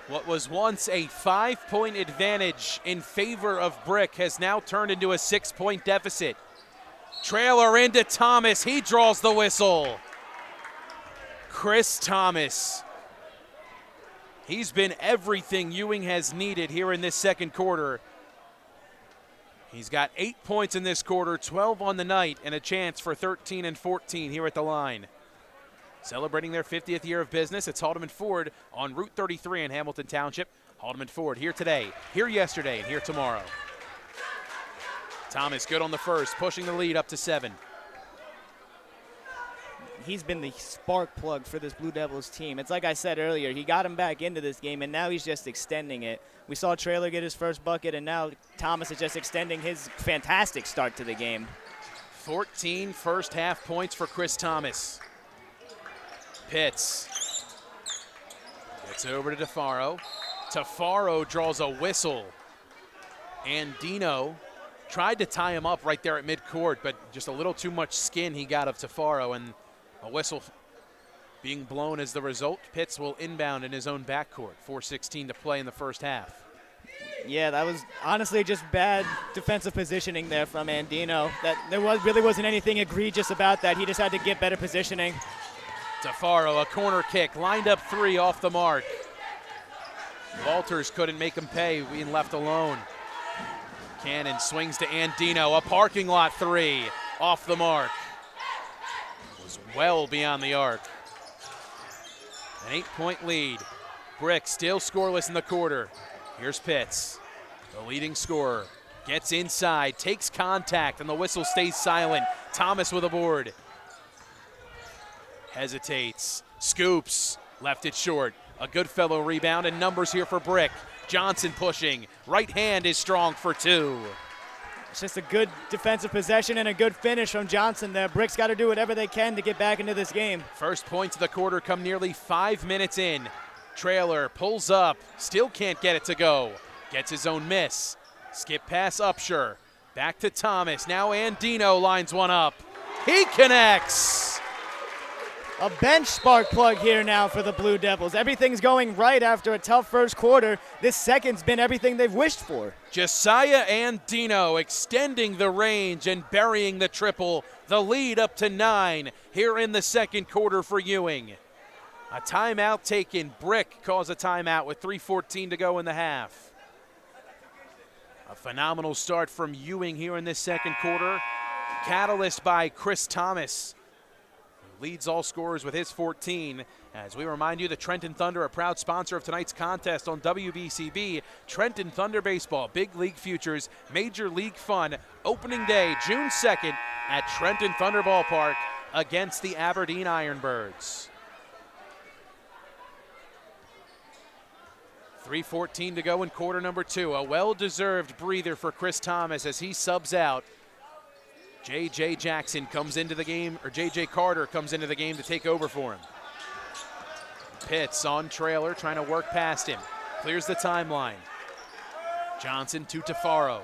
What was once a 5-point advantage in favor of Brick has now turned into a 6-point deficit. Trailer into Thomas, he draws the whistle. Chris Thomas. He's been everything Ewing has needed here in this second quarter. He's got 8 points in this quarter, 12 on the night, and a chance for 13 and 14 here at the line. Celebrating their 50th year of business, it's Haldeman Ford on Route 33 in Hamilton Township. Haldeman Ford here today, here yesterday, and here tomorrow. Thomas good on the first, pushing the lead up to 7. He's been the spark plug for this Blue Devils team. It's like I said earlier, he got him back into this game, and now he's just extending it. We saw Trailer get his first bucket, and now Thomas is just extending his fantastic start to the game. 14 first half points for Chris Thomas. Pitts gets over to Tafaro. Tafaro draws a whistle. Andino tried to tie him up right there at midcourt, but just a little too much skin he got of Tafaro, and a whistle being blown as the result. Pitts will inbound in his own backcourt. 4:16 to play in the first half. Yeah, that was honestly just bad defensive positioning there from Andino. There really wasn't anything egregious about that. He just had to get better positioning. Tafaro, a corner kick, lined up 3 off the mark. Walters couldn't make him pay, being left alone. Cannon swings to Andino, a parking lot 3 off the mark. Was well beyond the arc. An 8-point lead. Brick still scoreless in the quarter. Here's Pitts, the leading scorer. Gets inside, takes contact, and the whistle stays silent. Thomas with a board. Hesitates, scoops, left it short. A good fellow rebound and numbers here for Brick. Johnson pushing, right hand is strong for 2. It's just a good defensive possession and a good finish from Johnson there. Brick's got to do whatever they can to get back into this game. First points of the quarter come nearly 5 minutes in. Trailer pulls up, still can't get it to go. Gets his own miss. Skip pass Upshur. Back to Thomas, now Andino lines one up. He connects! A bench spark plug here now for the Blue Devils. Everything's going right after a tough first quarter. This second's been everything they've wished for. Josiah Andino extending the range and burying the triple. The lead up to 9 here in the second quarter for Ewing. A timeout taken. Brick calls a timeout with 3:14 to go in the half. A phenomenal start from Ewing here in this second quarter. Catalyst by Chris Thomas. Leads all scorers with his 14. As we remind you, the Trenton Thunder, a proud sponsor of tonight's contest on WBCB. Trenton Thunder Baseball, Big League Futures, Major League Fun, opening day, June 2nd at Trenton Thunder Ballpark. against the Aberdeen Ironbirds. 3:14 to go in quarter number 2. A well-deserved breather for Chris Thomas as he subs out. J.J. Jackson comes into the game, or J.J. Carter comes into the game to take over for him. Pitts on trailer, trying to work past him. Clears the timeline. Johnson to Tafaro.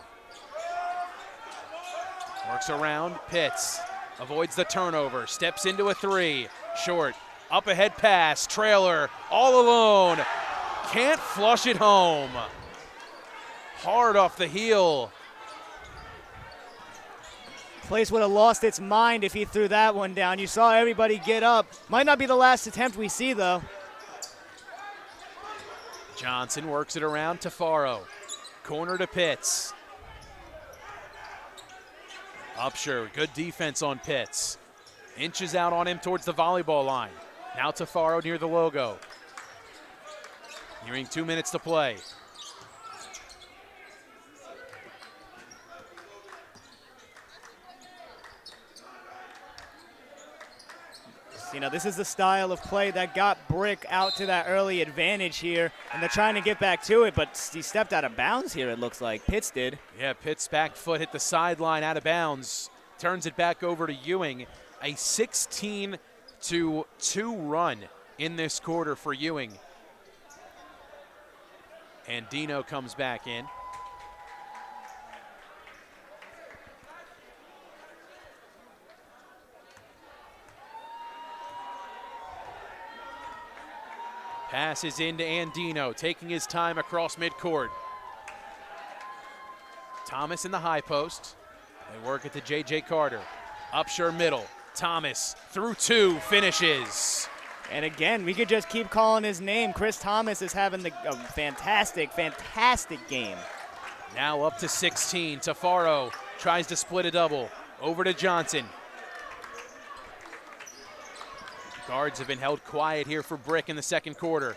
Works around, Pitts. Avoids the turnover, steps into a 3. Short, up ahead pass, trailer, all alone. Can't flush it home. Hard off the heel. Place would have lost its mind if he threw that one down. You saw everybody get up. Might not be the last attempt we see, though. Johnson works it around Tafaro. Corner to Pitts. Upshur, good defense on Pitts. Inches out on him towards the volleyball line. Now Tafaro near the logo. Nearing 2 minutes to play. You know, this is the style of play that got Brick out to that early advantage here, and they're trying to get back to it, but he stepped out of bounds here, it looks like. Pitts did. Yeah, Pitts' back foot hit the sideline out of bounds. Turns it back over to Ewing. A 16-2 run in this quarter for Ewing. And Dino comes back in. Passes into Andino, taking his time across midcourt. Thomas in the high post. They work it to J.J. Carter. Upshur middle. Thomas through 2, finishes. And again, we could just keep calling his name. Chris Thomas is having a fantastic, fantastic game. Now up to 16. Tafaro tries to split a double. Over to Johnson. Guards have been held quiet here for Brick in the second quarter.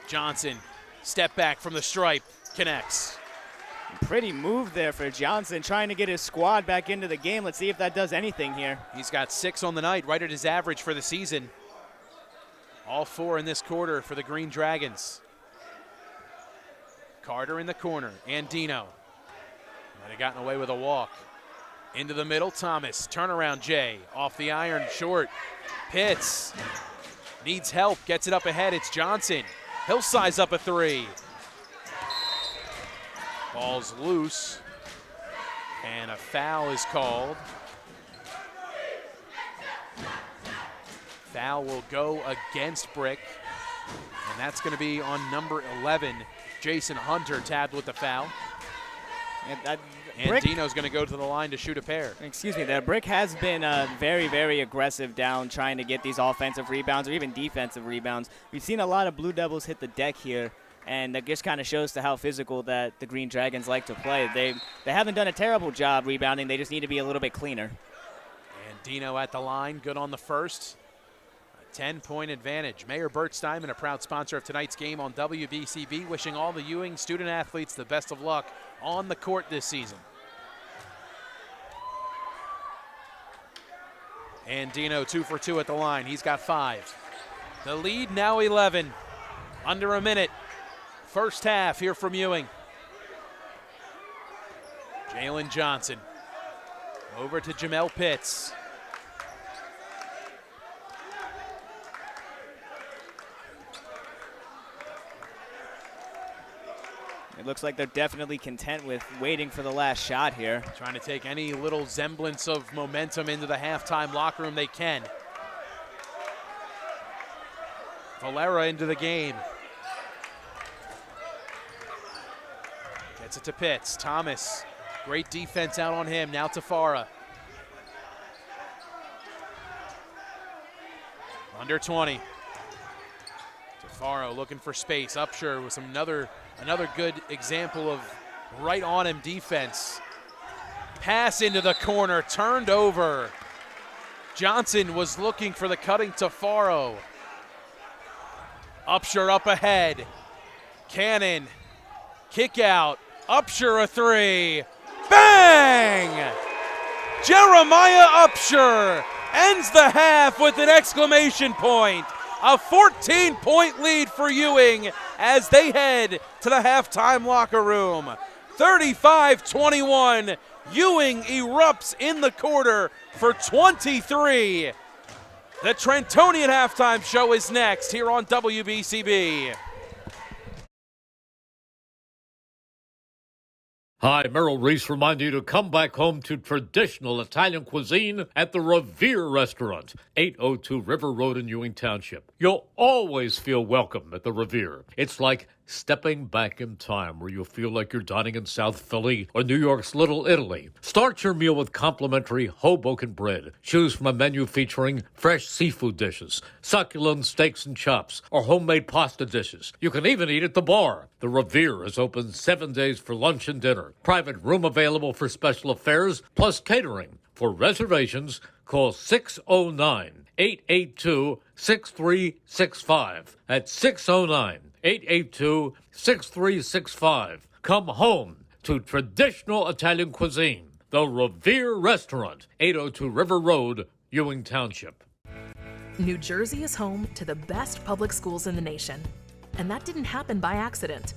Johnson, step back from the stripe, connects. Pretty move there for Johnson, trying to get his squad back into the game. Let's see if that does anything here. He's got 6 on the night, right at his average for the season. All 4 in this quarter for the Green Dragons. Carter in the corner, Andino. Might have gotten away with a walk. Into the middle, Thomas, turnaround Jay, off the iron, short. Pitts needs help, gets it up ahead, it's Johnson. He'll size up a 3. Ball's loose, and a foul is called. Foul will go against Brick, and that's going to be on number 11, Jason Hunter, tabbed with the foul. And Dino's going to go to the line to shoot a pair. Excuse me, that Brick has been very, very aggressive down trying to get these offensive rebounds or even defensive rebounds. We've seen a lot of Blue Devils hit the deck here, and that just kind of shows to how physical that the Green Dragons like to play. They haven't done a terrible job rebounding. They just need to be a little bit cleaner. And Dino at the line, good on the first. A 10-point advantage. Mayor Bert Steinman, a proud sponsor of tonight's game on WBCB, wishing all the Ewing student athletes the best of luck on the court this season. And Dino 2 for 2 at the line. He's got 5. The lead now 11. Under a minute. First half here from Ewing. Jalen Johnson. Over to Jamel Pitts. It looks like they're definitely content with waiting for the last shot here. Trying to take any little semblance of momentum into the halftime locker room they can. Valera into the game. Gets it to Pitts. Thomas, great defense out on him. Now Tafara. Under 20. Tafaro looking for space. Upshur with another good example of right on him defense. Pass into the corner, turned over. Johnson was looking for the cutting Tafaro. Upshur up ahead. Cannon, kick out. Upshur a 3. Bang! Jeremiah Upshur ends the half with an exclamation point. A 14-point lead for Ewing as they head to the halftime locker room. 35-21. Ewing erupts in the quarter for 23. The Trentonian halftime show is next here on WBCB. Hi, Merrill Reese reminding you to come back home to traditional Italian cuisine at the Revere Restaurant, 802 River Road in Ewing Township. You'll always feel welcome at the Revere. It's like stepping back in time where you'll feel like you're dining in South Philly or New York's Little Italy. Start your meal with complimentary Hoboken bread. Choose from a menu featuring fresh seafood dishes, succulent steaks and chops, or homemade pasta dishes. You can even eat at the bar. The Revere is open 7 days for lunch and dinner. Private room available for special affairs, plus catering. For reservations, call 609-882-6365. That's 609-882-6365. Come home to traditional Italian cuisine. The Revere Restaurant, 802 River Road, Ewing Township. New Jersey is home to the best public schools in the nation. And that didn't happen by accident.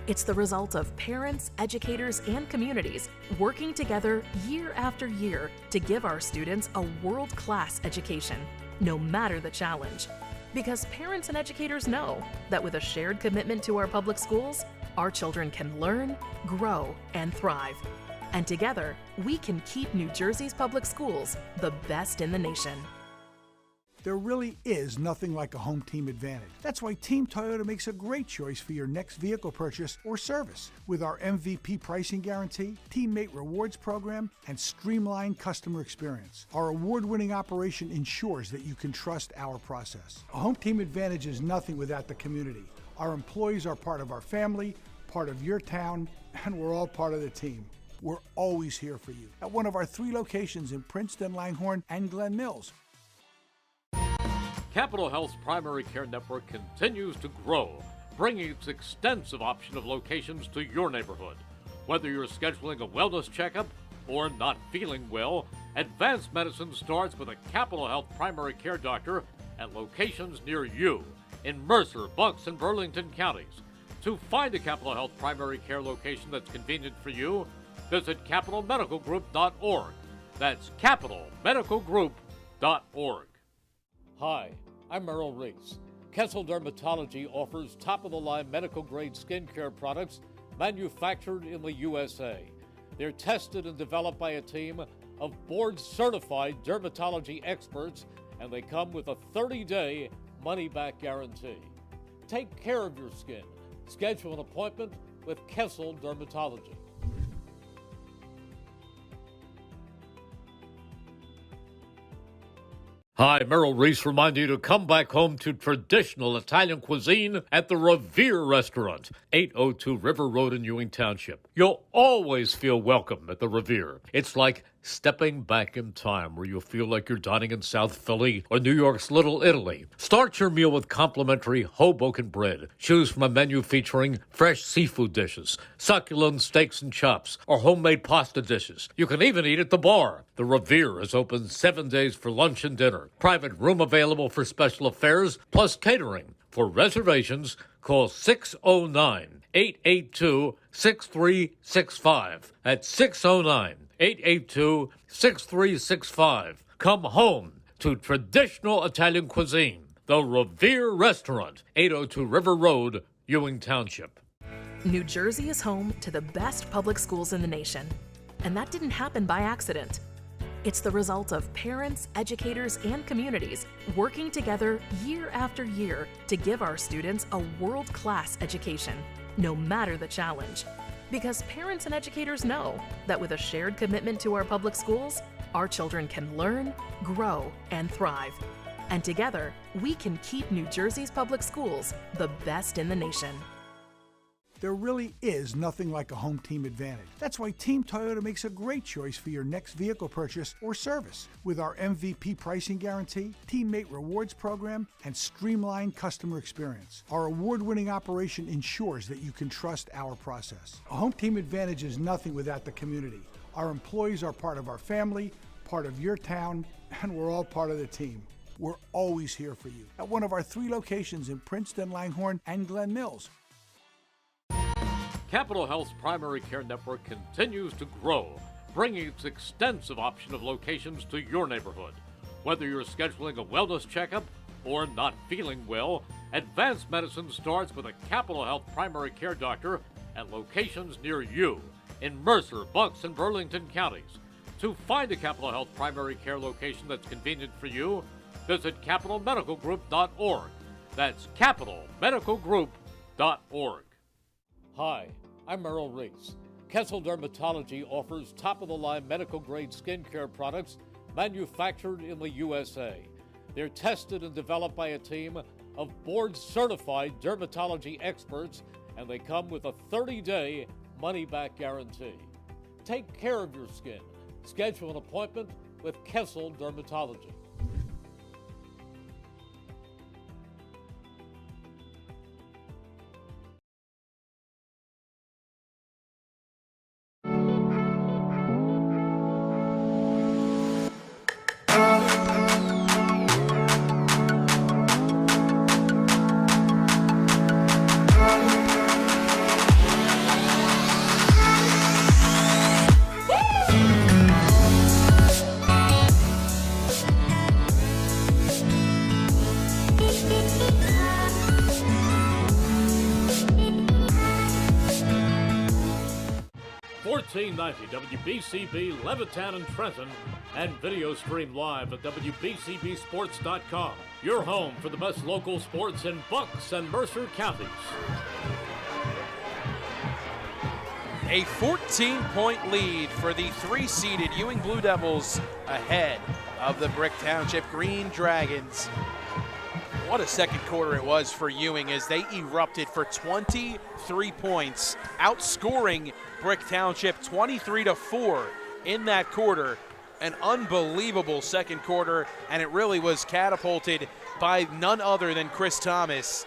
It's the result of parents, educators, and communities working together year after year to give our students a world-class education, no matter the challenge. Because parents and educators know that with a shared commitment to our public schools, our children can learn, grow, and thrive. And together, we can keep New Jersey's public schools the best in the nation. There really is nothing like a home team advantage. That's why Team Toyota makes a great choice for your next vehicle purchase or service. With our MVP pricing guarantee, teammate rewards program, and streamlined customer experience, our award-winning operation ensures that you can trust our process. A home team advantage is nothing without the community. Our employees are part of our family, part of your town, and we're all part of the team. We're always here for you at one of our 3 locations in Princeton, Langhorne, and Glen Mills. Capital Health's primary care network continues to grow, bringing its extensive option of locations to your neighborhood. Whether you're scheduling a wellness checkup or not feeling well, advanced medicine starts with a Capital Health primary care doctor at locations near you in Mercer, Bucks, and Burlington counties. To find a Capital Health primary care location that's convenient for you, visit capitalmedicalgroup.org. That's capitalmedicalgroup.org. Hi, I'm Merrill Reese. Kessel Dermatology offers top-of-the-line medical-grade skincare products manufactured in the USA. They're tested and developed by a team of board-certified dermatology experts, and they come with a 30-day money-back guarantee. Take care of your skin. Schedule an appointment with Kessel Dermatology. Hi, Merrill Reese reminding you to come back home to traditional Italian cuisine at the Revere Restaurant, 802 River Road in Ewing Township. You'll always feel welcome at the Revere. It's like stepping back in time where you'll feel like you're dining in South Philly or New York's Little Italy. Start your meal with complimentary Hoboken bread. Choose from a menu featuring fresh seafood dishes, succulent steaks and chops, or homemade pasta dishes. You can even eat at the bar. The Revere is open 7 days for lunch and dinner. Private room available for special affairs, plus catering. For reservations, call 609-882-6365. That's 609-882-6365. Come home to traditional Italian cuisine. The Revere Restaurant, 802 River Road, Ewing Township. New Jersey is home to the best public schools in the nation. And that didn't happen by accident. It's the result of parents, educators, and communities working together year after year to give our students a world-class education, no matter the challenge. Because parents and educators know that with a shared commitment to our public schools, our children can learn, grow, and thrive. And together, we can keep New Jersey's public schools the best in the nation. There really is nothing like a home team advantage. That's why Team Toyota makes a great choice for your next vehicle purchase or service. With our MVP pricing guarantee, teammate rewards program, and streamlined customer experience, our award-winning operation ensures that you can trust our process. A home team advantage is nothing without the community. Our employees are part of our family, part of your town, and we're all part of the team. We're always here for you at one of our 3 locations in Princeton, Langhorne, and Glen Mills. Capital Health's primary care network continues to grow, bringing its extensive option of locations to your neighborhood. Whether you're scheduling a wellness checkup or not feeling well, advanced medicine starts with a Capital Health primary care doctor at locations near you in Mercer, Bucks, and Burlington counties. To find a Capital Health primary care location that's convenient for you, visit capitalmedicalgroup.org. That's capitalmedicalgroup.org. Hi, I'm Merrill Reese. Kessel Dermatology offers top-of-the-line medical-grade skincare products manufactured in the USA. They're tested and developed by a team of board-certified dermatology experts, and they come with a 30-day money-back guarantee. Take care of your skin. Schedule an appointment with Kessel Dermatology. WBCB Levittown and Trenton, and video stream live at WBCBSports.com. Your home for the best local sports in Bucks and Mercer counties. A 14-point lead for the 3-seeded Ewing Blue Devils ahead of the Brick Township Green Dragons. What a second quarter it was for Ewing as they erupted for 23 points, outscoring Brick Township 23-4 in that quarter. An unbelievable second quarter, and it really was catapulted by none other than Chris Thomas.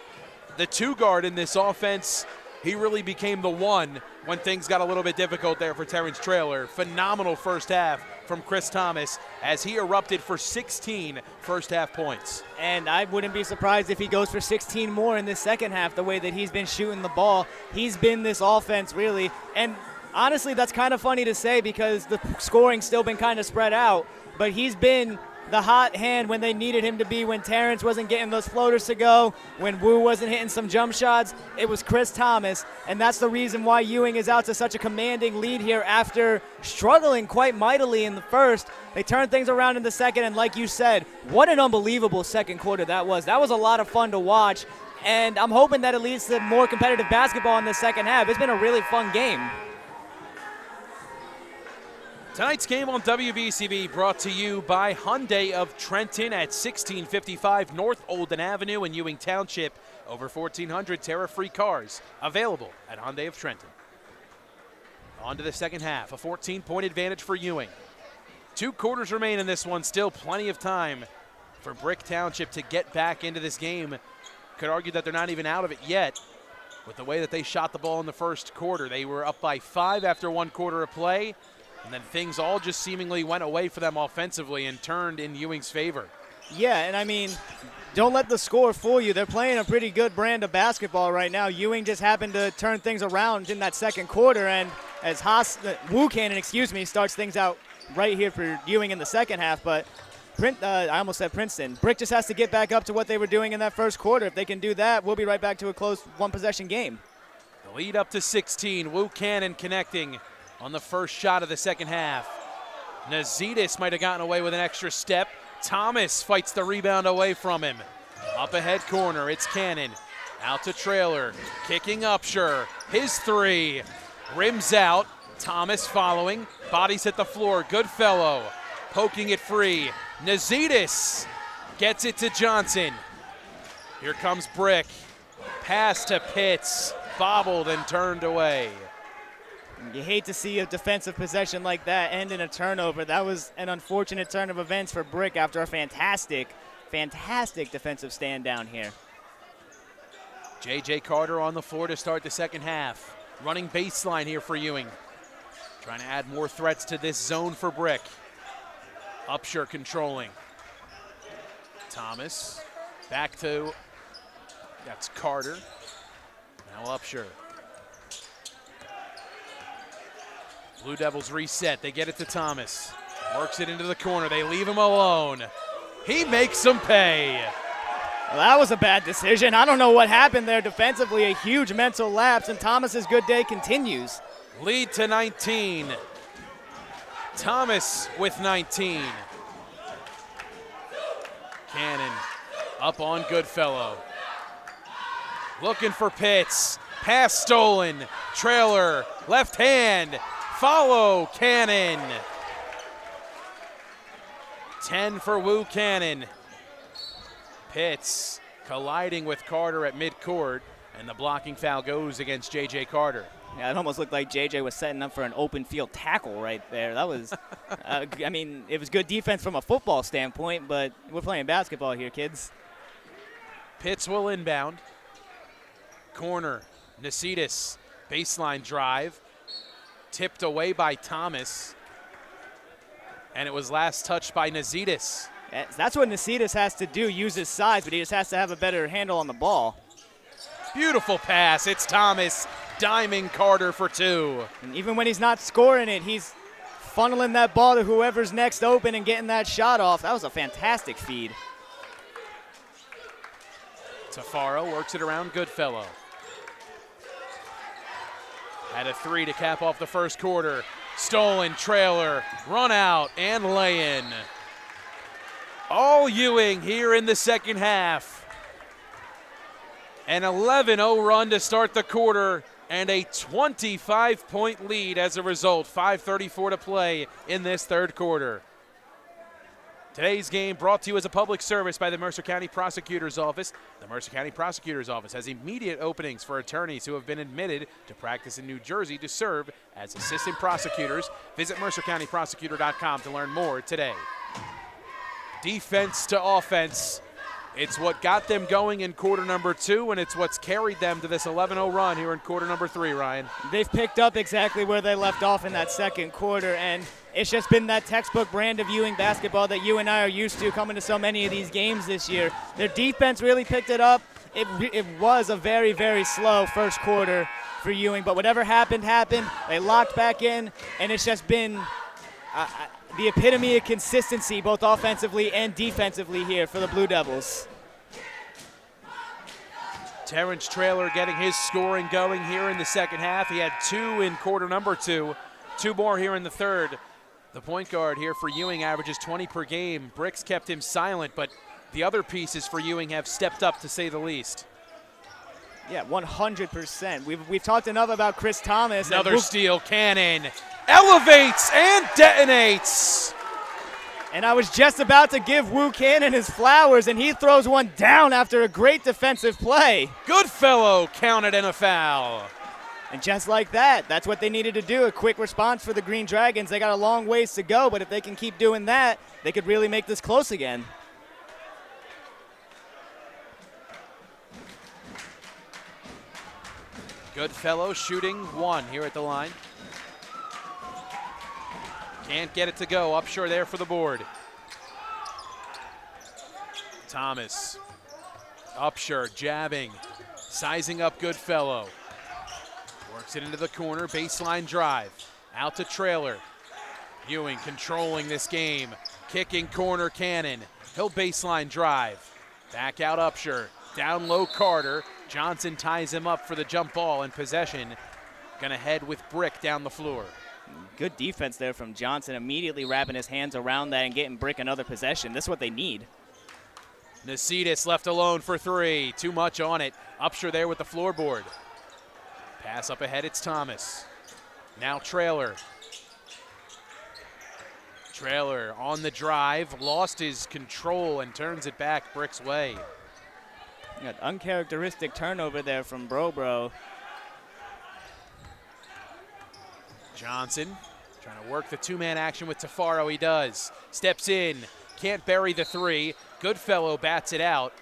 The 2-guard in this offense, he really became the one when things got a little bit difficult there for Terrence Traylor. Phenomenal first half from Chris Thomas as he erupted for 16 first half points. And I wouldn't be surprised if he goes for 16 more in this second half, the way that he's been shooting the ball. He's been this offense, really. And honestly, that's kind of funny to say because the scoring's still been kind of spread out, but he's been the hot hand when they needed him to be, when Terrence wasn't getting those floaters to go, when Wu wasn't hitting some jump shots. It was Chris Thomas, and that's the reason why Ewing is out to such a commanding lead here after struggling quite mightily in the first. They turned things around in the second, and like you said, what an unbelievable second quarter that was. That was a lot of fun to watch, and I'm hoping that it leads to more competitive basketball in the second half. It's been a really fun game. Tonight's game on WBCB brought to you by Hyundai of Trenton at 1655 North Olden Avenue in Ewing Township. Over 1,400 Terra-free cars available at Hyundai of Trenton. On to the second half, a 14-point advantage for Ewing. 2 quarters remain in this one, still plenty of time for Brick Township to get back into this game. Could argue that they're not even out of it yet with the way that they shot the ball in the first quarter. They were up by 5 after 1 quarter of play. And then things all just seemingly went away for them offensively and turned in Ewing's favor. Yeah, and I mean, don't let the score fool you. They're playing a pretty good brand of basketball right now. Ewing just happened to turn things around in that second quarter, and as Wu Cannon, starts things out right here for Ewing in the second half, but I almost said Princeton. Brick just has to get back up to what they were doing in that first quarter. If they can do that, we'll be right back to a close one-possession game. The lead up to 16. Wu Cannon connecting on the first shot of the second half. Nazidis might have gotten away with an extra step. Thomas fights the rebound away from him. Up ahead corner, it's Cannon. Out to Traylor, kicking Upshur. His 3, rims out. Thomas following, bodies hit the floor. Goodfellow poking it free. Nazidis gets it to Johnson. Here comes Brick. Pass to Pitts, bobbled and turned away. You hate to see a defensive possession like that end in a turnover. That was an unfortunate turn of events for Brick after a fantastic defensive stand down here. J.J. Carter on the floor to start the second half. Running baseline here for Ewing. Trying to add more threats to this zone for Brick. Upshur controlling. Thomas back to, that's Carter. Now Upshur. Blue Devils reset. They get it to Thomas. Works it into the corner. They leave him alone. He makes them pay. Well, that was a bad decision. I don't know what happened there defensively. A huge mental lapse, and Thomas's good day continues. Lead to 19. Thomas with 19. Cannon up on Goodfellow. Looking for Pitts. Pass stolen. Trailer. Left hand. Follow Cannon. 10 for Woo Cannon. Pitts colliding with Carter at midcourt, and the blocking foul goes against J.J. Carter. Yeah, it almost looked like J.J. was setting up for an open field tackle right there. That was, I mean, it was good defense from a football standpoint, but we're playing basketball here, kids. Pitts will inbound. Corner, Nasitas, baseline drive. Tipped away by Thomas. And it was last touched by Nasitas. That's what Nasitas has to do, use his size, but he just has to have a better handle on the ball. Beautiful pass. It's Thomas diming Carter for two. And even when he's not scoring it, he's funneling that ball to whoever's next open and getting that shot off. That was a fantastic feed. Tafaro works it around Goodfellow. Had a three to cap off the first quarter. Stolen, trailer, run out, and lay in. All Ewing here in the second half. An 11-0 run to start the quarter and a 25-point lead as a result. 5:34 to play in this third quarter. Today's game brought to you as a public service by the Mercer County Prosecutor's Office. The Mercer County Prosecutor's Office has immediate openings for attorneys who have been admitted to practice in New Jersey to serve as assistant prosecutors. Visit mercercountyprosecutor.com to learn more today. Defense to offense. It's what got them going in quarter number two, and it's what's carried them to this 11-0 run here in quarter number three, Ryan. They've picked up exactly where they left off in that second quarter, and it's just been that textbook brand of Ewing basketball that you and I are used to coming to so many of these games this year. Their defense really picked it up. It was a very, very slow first quarter for Ewing, but whatever happened, happened. They locked back in, and it's just been the epitome of consistency, both offensively and defensively here for the Blue Devils. Terrence Trailer getting his scoring going here in the second half. He had two in quarter number two, two more here in the third. The point guard here for Ewing averages 20 per game. Bricks kept him silent, but the other pieces for Ewing have stepped up, to say the least. Yeah, 100%. We've talked enough about Chris Thomas. Another steal, Cannon elevates and detonates. And I was just about to give Woo Cannon his flowers, and he throws one down after a great defensive play. Goodfellow counted in a foul. And just like that, that's what they needed to do, a quick response for the Green Dragons. They got a long ways to go, but if they can keep doing that, they could really make this close again. Goodfellow shooting one here at the line. Can't get it to go. Upshur there for the board. Thomas. Upshur jabbing. Sizing up Goodfellow. Works it into the corner. Baseline drive. Out to Trailer. Ewing controlling this game. Kicking corner Cannon. He'll baseline drive. Back out Upshur. Down low Carter. Johnson ties him up for the jump ball and possession. Gonna head with Brick down the floor. Good defense there from Johnson, immediately wrapping his hands around that and getting Brick another possession. This is what they need. Nasitas left alone for three. Too much on it. Upshur there with the floorboard. Pass up ahead, it's Thomas. Now Trailer. Trailer on the drive, lost his control and turns it back Brick's way. Got uncharacteristic turnover there from Bro. Johnson trying to work the two-man action with Tafaro. He does. Steps in. Can't bury the three. Goodfellow bats it out.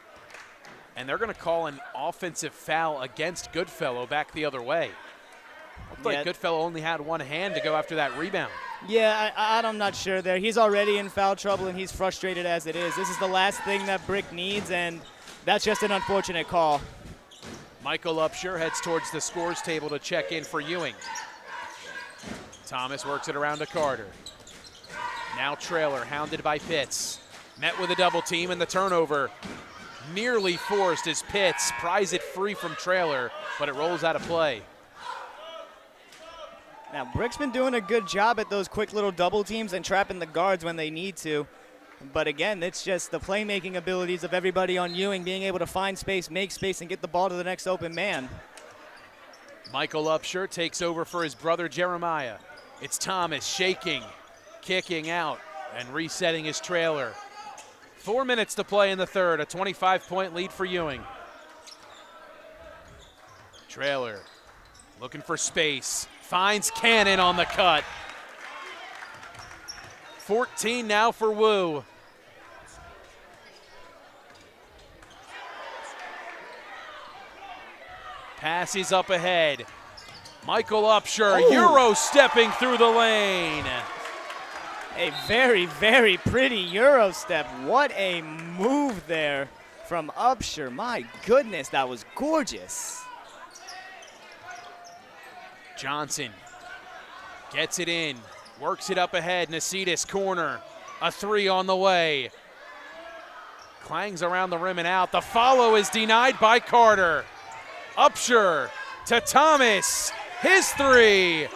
And they're going to call an offensive foul against Goodfellow back the other way. Looked like Goodfellow only had one hand to go after that rebound. Yeah, I'm not sure there. He's already in foul trouble, and he's frustrated as it is. This is the last thing that Brick needs, and that's just an unfortunate call. Michael Upshur heads towards the scores table to check in for Ewing. Thomas works it around to Carter. Now Traylor, hounded by Pitts. Met with a double team, and the turnover nearly forced as Pitts pries it free from Traylor, but it rolls out of play. Now, Brick's been doing a good job at those quick little double teams and trapping the guards when they need to. But again, it's just the playmaking abilities of everybody on Ewing being able to find space, make space, and get the ball to the next open man. Michael Upshur takes over for his brother Jeremiah. It's Thomas shaking, kicking out, and resetting his Trailer. 4 minutes to play in the third, a 25-point lead for Ewing. Traylor looking for space, finds Cannon on the cut. 14 now for Wu. Pass is up ahead. Michael Upshur, Euro stepping through the lane. A very, very pretty Euro step. What a move there from Upshur. My goodness, that was gorgeous. Johnson gets it in, works it up ahead. Nacedis corner, a three on the way. Clangs around the rim and out. The follow is denied by Carter. Upshur to Thomas, his three.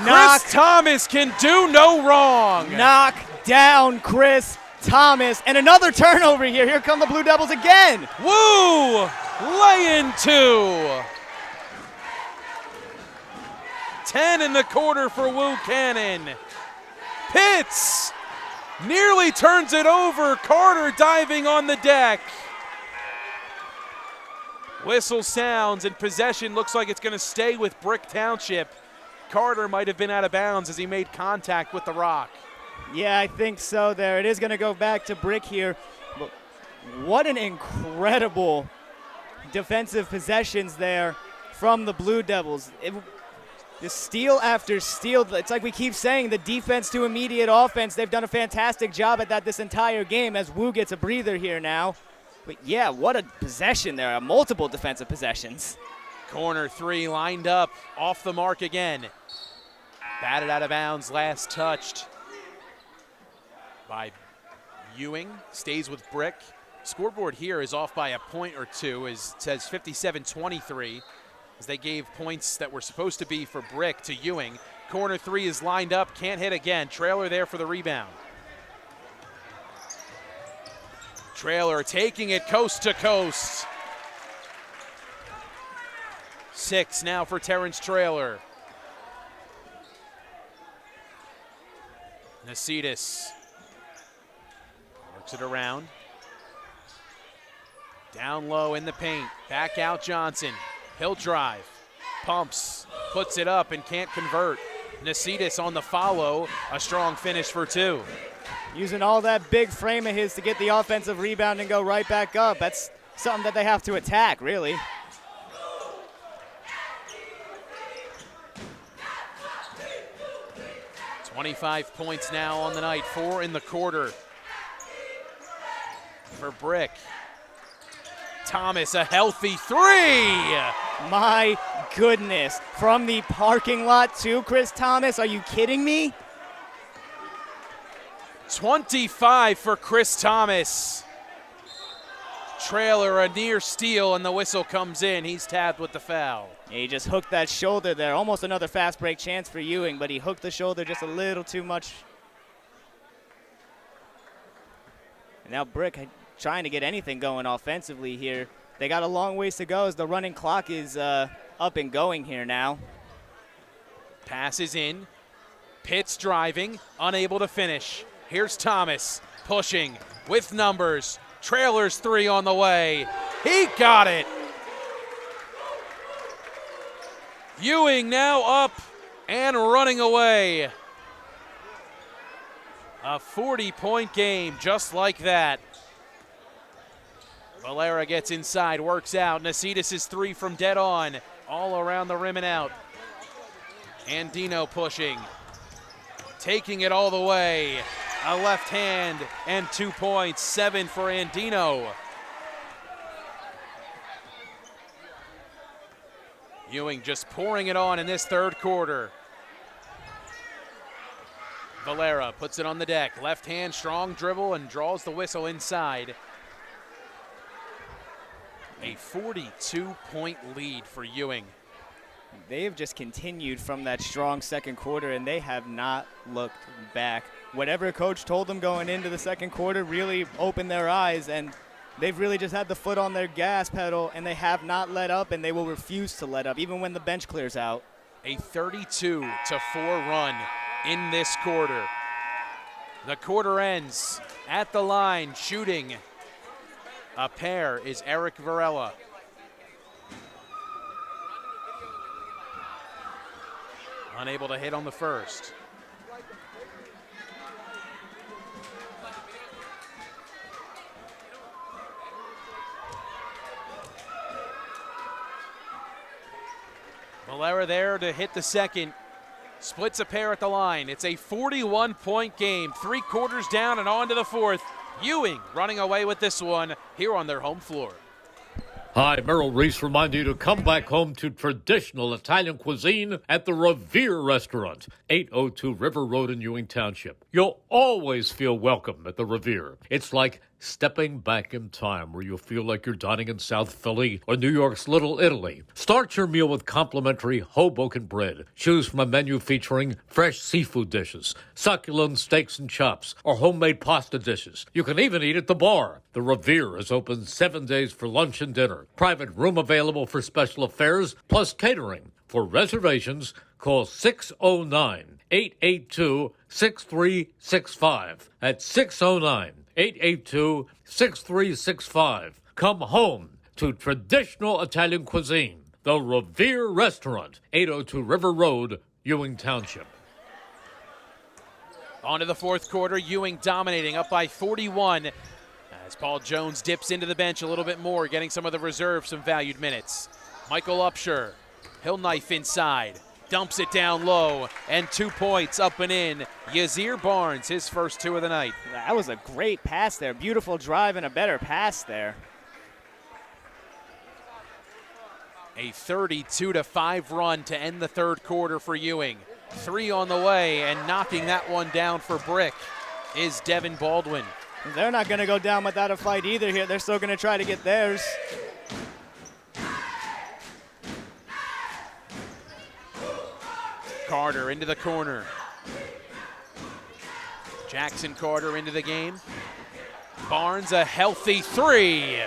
Chris Thomas can do no wrong. Knock down Chris Thomas. And another turnover here. Here come the Blue Devils again. Woo! Lay-in two. 10 in the quarter for Wu Cannon. Pitts nearly turns it over. Carter diving on the deck. Whistle sounds and possession looks like it's going to stay with Brick Township. Carter might have been out of bounds as he made contact with the rock. Yeah, I think so there. It is going to go back to Brick here. But what an incredible defensive possessions there from the Blue Devils. Just steal after steal. It's like we keep saying, the defense to immediate offense. They've done a fantastic job at that this entire game as Wu gets a breather here now. But yeah, what a possession there. Multiple defensive possessions. Corner three lined up, off the mark again. Batted out of bounds, last touched by Ewing. Stays with Brick. Scoreboard here is off by a point or two. It says 57-23 as they gave points that were supposed to be for Brick to Ewing. Corner three is lined up, can't hit again. Trailer there for the rebound. Trailer taking it coast to coast. 6 now for Terrence Trailer. Nacedis works it around. Down low in the paint. Back out Johnson. He'll drive. Pumps. Puts it up and can't convert. Nacedis on the follow. A strong finish for two. Using all that big frame of his to get the offensive rebound and go right back up. That's something that they have to attack, really. $25 points now on the night, 4 in the quarter for Brick. Thomas, a healthy three. My goodness. From the parking lot to Chris Thomas. Are you kidding me? 25 for Chris Thomas. Trailer, a near steal, and the whistle comes in. He's tabbed with the foul. He just hooked that shoulder there. Almost another fast break chance for Ewing, but he hooked the shoulder just a little too much. And now Brick trying to get anything going offensively here. They got a long ways to go as the running clock is up and going here now. Pass is in. Pitts driving, unable to finish. Here's Thomas pushing with numbers. Trailer's three on the way. He got it. Ewing now up and running away. A 40-point game just like that. Valera gets inside, works out. Nacedis' three from dead on, all around the rim and out. Andino pushing, taking it all the way. A left hand and 2 points, 7 for Andino. Ewing just pouring it on in this third quarter. Valera puts it on the deck. Left hand, strong dribble, and draws the whistle inside. A 42-point lead for Ewing. They've just continued from that strong second quarter, and they have not looked back. Whatever coach told them going into the second quarter really opened their eyes, and they've really just had the foot on their gas pedal, and they have not let up, and they will refuse to let up, even when the bench clears out. A 32-4 run in this quarter. The quarter ends at the line, shooting. A pair is Eric Varela. Unable to hit on the first. Valera there to hit the second. Splits a pair at the line. It's a 41-point game. 3 quarters down and on to the fourth. Ewing running away with this one here on their home floor. Hi, Merrill Reese reminding you to come back home to traditional Italian cuisine at the Revere Restaurant, 802 River Road in Ewing Township. You'll always feel welcome at the Revere. It's like stepping back in time where you'll feel like you're dining in South Philly or New York's Little Italy. Start your meal with complimentary Hoboken bread. Choose from a menu featuring fresh seafood dishes, succulent steaks and chops, or homemade pasta dishes. You can even eat at the bar. The Revere is open 7 days for lunch and dinner. Private room available for special affairs, plus catering. For reservations, call 609-882-6365. That's 609-882-6365. Come home to traditional Italian cuisine. The Revere Restaurant, 802 River Road, Ewing Township. On to the fourth quarter, Ewing dominating, up by 41. As Paul Jones dips into the bench a little bit more, getting some of the reserves some valued minutes. Michael Upshur, he'll knife inside, dumps it down low, and 2 points up and in. Yazir Barnes, his first 2 of the night. That was a great pass there. Beautiful drive and a better pass there. A 32-5 run to end the third quarter for Ewing. 3 on the way, and knocking that one down for Brick is Devin Baldwin. They're not going to go down without a fight either here. They're still going to try to get theirs. Carter into the corner. Jackson Carter into the game. Barnes a healthy 3.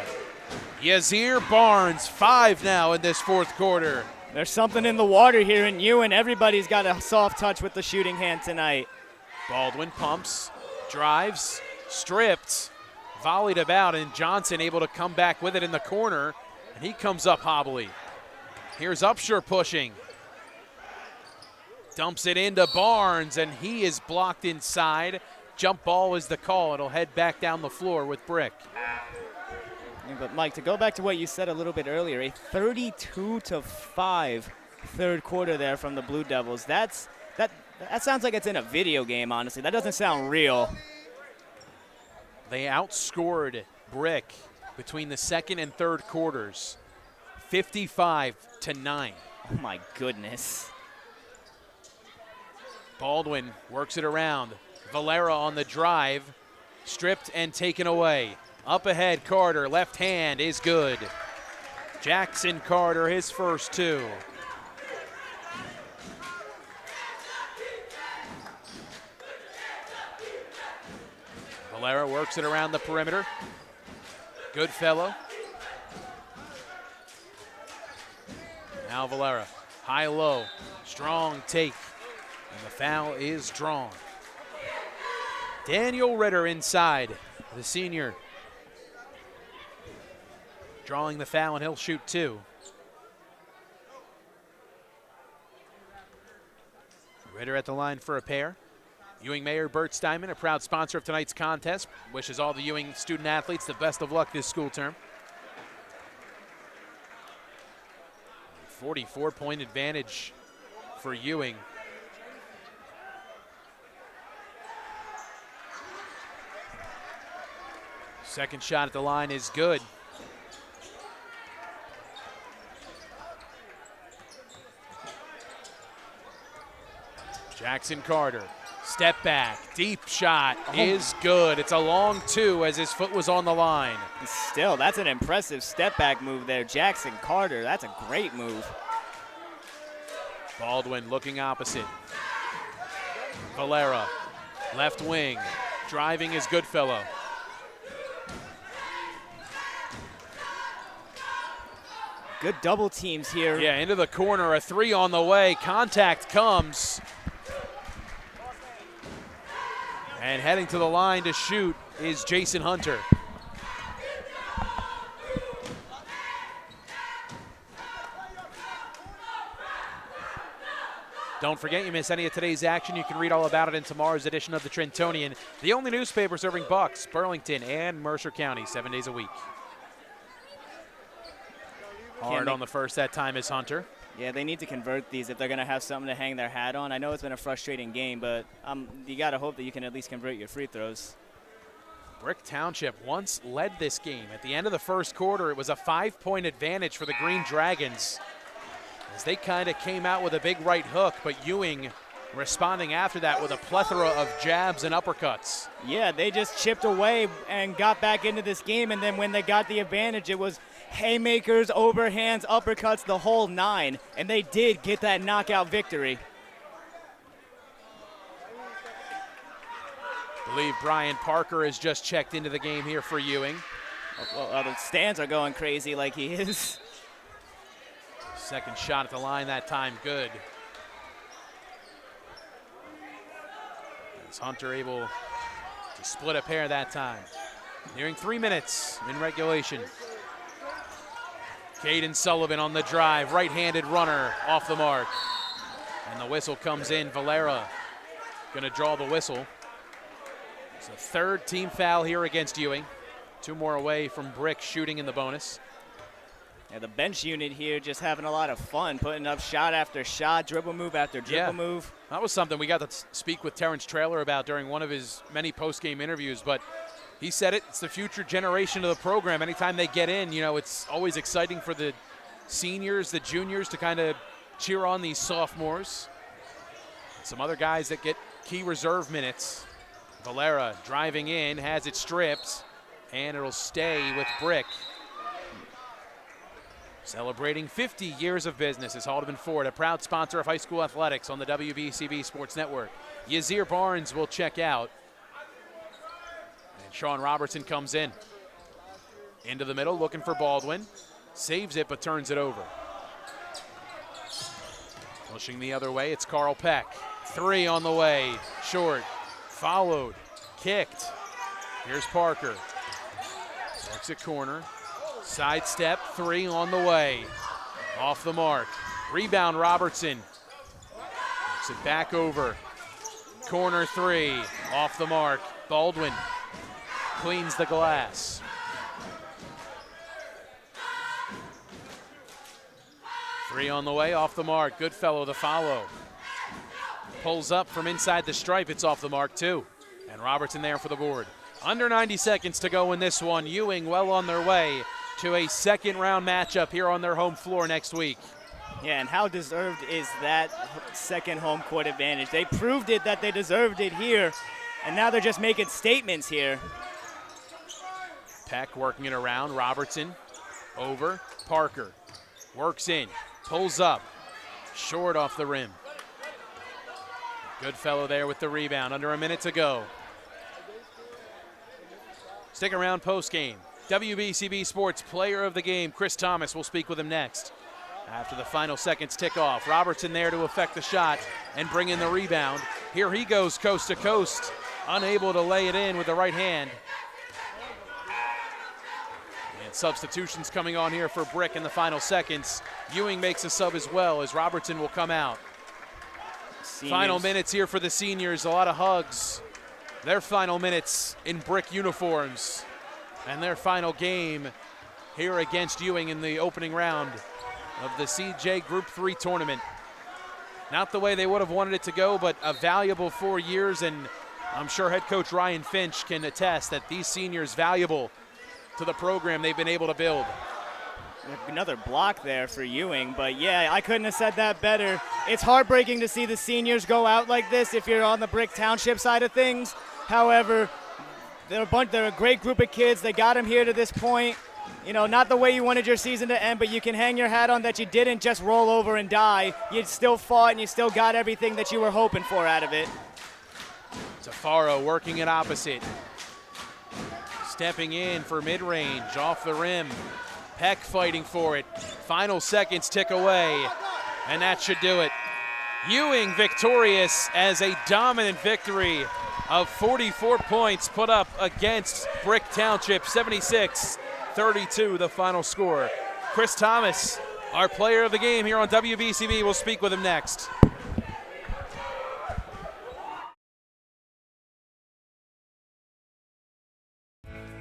Yazir Barnes, 5 now in this fourth quarter. There's something in the water here in Ewing. Everybody's got a soft touch with the shooting hand tonight. Baldwin pumps, drives, stripped, volleyed about, and Johnson able to come back with it in the corner, and he comes up hobbly. Here's Upshur pushing. Dumps it into Barnes, and he is blocked inside. Jump ball is the call. It'll head back down the floor with Brick. Yeah, but Mike, to go back to what you said a little bit earlier, a 32-5 third quarter there from the Blue Devils. That sounds like it's in a video game, honestly. That doesn't sound real. They outscored Brick between the second and third quarters, 55-9. Oh my goodness. Baldwin works it around. Valera on the drive, stripped and taken away. Up ahead, Carter, left hand is good. Jackson Carter, his first 2. Valera works it around the perimeter. Good fellow. Now Valera, high-low, strong take, and the foul is drawn. Daniel Ritter inside, the senior. Drawing the foul, and he'll shoot 2. Ritter at the line for a pair. Ewing Mayor Bert Steinman, a proud sponsor of tonight's contest, wishes all the Ewing student athletes the best of luck this school term. 44-point advantage for Ewing Second shot at the line is good. Jackson Carter, step back, deep shot is good. It's a long 2 as his foot was on the line. Still, that's an impressive step back move there. Jackson Carter, that's a great move. Baldwin looking opposite. Valera, left wing, driving is Goodfellow. Good double teams here. Yeah, into the corner, a 3 on the way. Contact comes. And heading to the line to shoot is Jason Hunter. Don't forget, you miss any of today's action, you can read all about it in tomorrow's edition of the Trentonian, the only newspaper serving Bucks, Burlington, and Mercer County 7 days a week. Hard on the first that time is Hunter. Yeah, they need to convert these if they're going to have something to hang their hat on. I know it's been a frustrating game, but you got to hope that you can at least convert your free throws. Brick Township once led this game. At the end of the first quarter, it was a 5-point advantage for the Green Dragons as they kind of came out with a big right hook, but Ewing responding after that with a plethora of jabs and uppercuts. Yeah, they just chipped away and got back into this game, and then when they got the advantage, it was haymakers, overhands, uppercuts, the whole 9, and they did get that knockout victory. I believe Brian Parker has just checked into the game here for Ewing. Well, the stands are going crazy like he is. Second shot at the line that time, good. Is Hunter able to split a pair that time? Nearing 3 minutes in regulation. Caden Sullivan on the drive, right-handed runner off the mark. And the whistle comes in. Valera gonna draw the whistle. It's a third team foul here against Ewing. 2 more away from Brick shooting in the bonus. Yeah, the bench unit here just having a lot of fun, putting up shot after shot, dribble move after dribble move. That was something we got to speak with Terrence Traylor about during one of his many post-game interviews, but he said it's the future generation of the program. Anytime they get in, you know, it's always exciting for the seniors, the juniors to kind of cheer on these sophomores. Some other guys that get key reserve minutes. Valera driving in, has it stripped, and it'll stay with Brick. Celebrating 50 years of business is Haldeman Ford, a proud sponsor of high school athletics on the WBCB Sports Network. Yazir Barnes will check out. And Sean Robertson comes in. Into the middle, looking for Baldwin. Saves it, but turns it over. Pushing the other way, it's Carl Peck. 3 on the way, short, followed, kicked. Here's Parker. Works a corner. Sidestep, 3 on the way. Off the mark. Rebound, Robertson. Works it back over. Corner 3, off the mark. Baldwin cleans the glass. Three on the way, off the mark. Goodfellow, the follow. Pulls up from inside the stripe. It's off the mark, too. And Robertson there for the board. Under 90 seconds to go in this one. Ewing well on their way to a second-round matchup here on their home floor next week. Yeah, and how deserved is that second home court advantage? They proved it that they deserved it here, and now they're just making statements here. Peck working it around. Robertson over. Parker works in. Pulls up. Short off the rim. Goodfellow there with the rebound. Under a minute to go. Stick around post-game. WBCB Sports Player of the Game, Chris Thomas, will speak with him next. After the final seconds tick off, Robertson there to effect the shot and bring in the rebound. Here he goes coast to coast, unable to lay it in with the right hand. And substitutions coming on here for Brick in the final seconds. Ewing makes a sub as well as Robertson will come out. Final minutes here for the seniors, a lot of hugs. Their final minutes in Brick uniforms. And their final game here against Ewing in the opening round of the CJ Group 3 tournament. Not the way they would have wanted it to go, but a valuable 4 years, and I'm sure head coach Ryan Finch can attest that these seniors valuable to the program they've been able to build. Another block there for Ewing, but yeah, I couldn't have said that better. It's heartbreaking to see the seniors go out like this if you're on the Brick Township side of things. However, they're a great group of kids. They got them here to this point. You know, not the way you wanted your season to end, but you can hang your hat on that you didn't just roll over and die. You still fought and you still got everything that you were hoping for out of it. Tafaro working it opposite. Stepping in for mid-range, off the rim. Peck fighting for it. Final seconds tick away, and that should do it. Ewing victorious as a dominant victory of 44 points put up against Brick Township, 76-32 the final score. Chris Thomas, our player of the game here on WBCB. We'll speak with him next.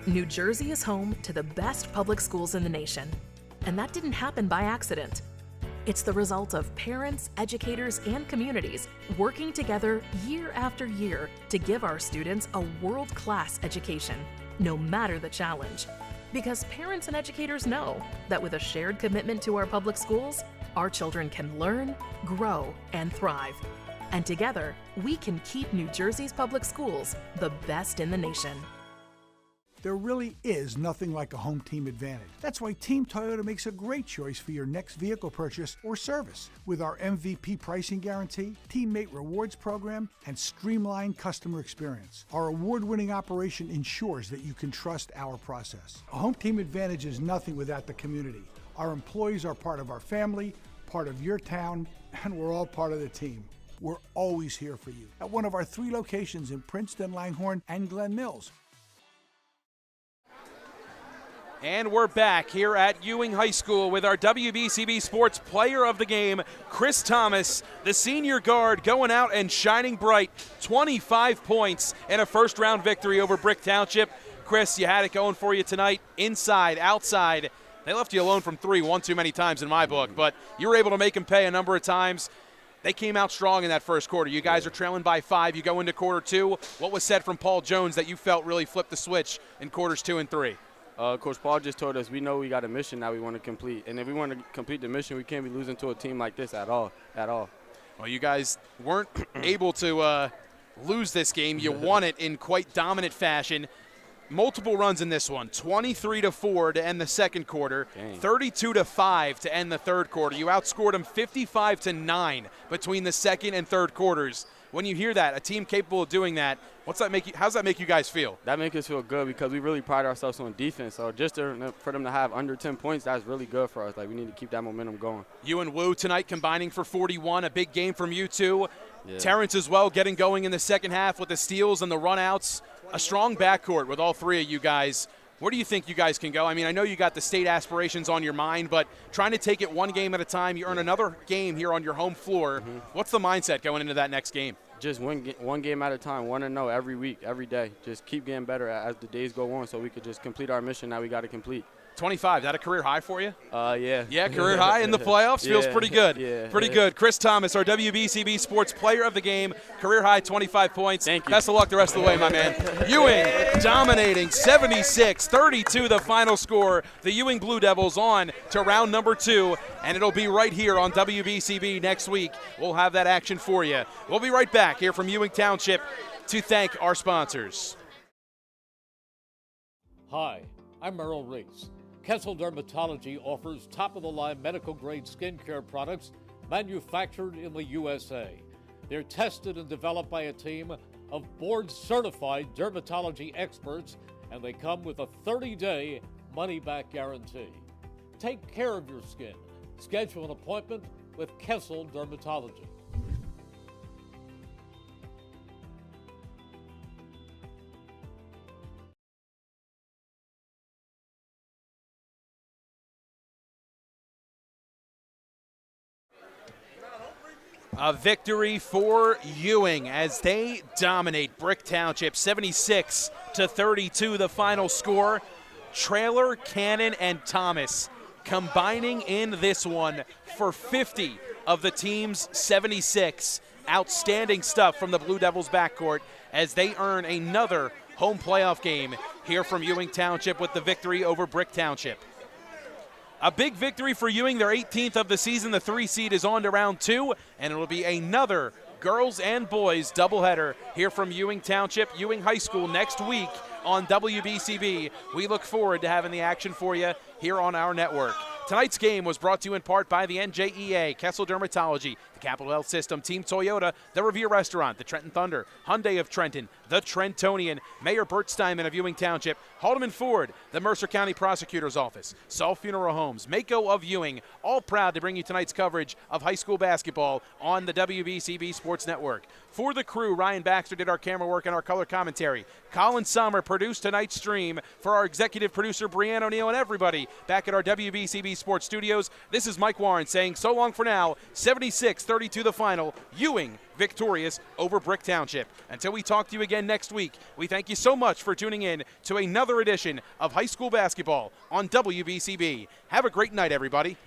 New Jersey is home to the best public schools in the nation. And that didn't happen by accident. It's the result of parents, educators, and communities working together year after year to give our students a world-class education, no matter the challenge. Because parents and educators know that with a shared commitment to our public schools, our children can learn, grow, and thrive. And together, we can keep New Jersey's public schools the best in the nation. There really is nothing like a home team advantage. That's why Team Toyota makes a great choice for your next vehicle purchase or service. With our MVP pricing guarantee, teammate rewards program, and streamlined customer experience, our award-winning operation ensures that you can trust our process. A home team advantage is nothing without the community. Our employees are part of our family, part of your town, and we're all part of the team. We're always here for you at one of our 3 locations in Princeton, Langhorne, and Glen Mills. And we're back here at Ewing High School with our WBCB Sports Player of the Game, Chris Thomas, the senior guard, going out and shining bright. 25 points in a first-round victory over Brick Township. Chris, you had it going for you tonight, inside, outside. They left you alone from 3 one too many times in my book, but you were able to make them pay a number of times. They came out strong in that first quarter. You guys are trailing by 5. You go into quarter 2. What was said from Paul Jones that you felt really flipped the switch in quarters 2 and 3? Coach Paul just told us we know we got a mission that we want to complete. And if we want to complete the mission, we can't be losing to a team like this at all. Well, you guys weren't able to lose this game. You won it in quite dominant fashion. Multiple runs in this one, 23-4 to end the second quarter, 32-5 to end the third quarter. You outscored them 55-9 between the second and third quarters. When you hear that, a team capable of doing that, how's that make you guys feel? That makes us feel good because we really pride ourselves on defense. So just for them to have under 10 points, that's really good for us. Like, we need to keep that momentum going. You and Wu tonight combining for 41, a big game from you two. Yeah. Terrence as well getting going in the second half with the steals and the runouts. A strong backcourt with all 3 of you guys. Where do you think you guys can go? I mean, I know you got the state aspirations on your mind, but trying to take it one game at a time, you earn another game here on your home floor. What's the mindset going into that next game? Just one game at a time, 1-0 every week, every day. Just keep getting better as the days go on so we could just complete our mission that we got to complete. 25, that a career high for you? Yeah. Yeah, career high in the playoffs? Feels pretty good. Yeah. Pretty good. Chris Thomas, our WBCB Sports Player of the Game, career high 25 points. Thank you. Best of luck the rest of the way, my man. Ewing dominating 76-32 the final score. The Ewing Blue Devils on to round number 2, and it'll be right here on WBCB next week. We'll have that action for you. We'll be right back here from Ewing Township to thank our sponsors. Hi, I'm Merrill Reese. Kessel Dermatology offers top-of-the-line medical-grade skincare products manufactured in the USA. They're tested and developed by a team of board-certified dermatology experts, and they come with a 30-day money-back guarantee. Take care of your skin. Schedule an appointment with Kessel Dermatology. A victory for Ewing as they dominate Brick Township, 76-32 the final score. Trailer, Cannon, and Thomas combining in this one for 50 of the team's 76. Outstanding stuff from the Blue Devils backcourt as they earn another home playoff game here from Ewing Township with the victory over Brick Township. A big victory for Ewing, their 18th of the season. The 3 seed is on to round 2, and it will be another girls and boys doubleheader here from Ewing Township, Ewing High School next week on WBCB. We look forward to having the action for you here on our network. Tonight's game was brought to you in part by the NJEA, Kessel Dermatology, the Capital Health System, Team Toyota, the Revere Restaurant, the Trenton Thunder, Hyundai of Trenton, the Trentonian, Mayor Bert Steinman of Ewing Township, Haldeman Ford, the Mercer County Prosecutor's Office, Saul Funeral Homes, Mako of Ewing, all proud to bring you tonight's coverage of high school basketball on the WBCB Sports Network. For the crew, Ryan Baxter did our camera work and our color commentary. Colin Sommer produced tonight's stream. For our executive producer, Brianne O'Neill, and everybody back at our WBCB Sports Studios, this is Mike Warren saying so long for now. 76-32 the final. Ewing victorious over Brick Township. Until we talk to you again next week, we thank you so much for tuning in to another edition of high school basketball on WBCB. Have a great night, everybody.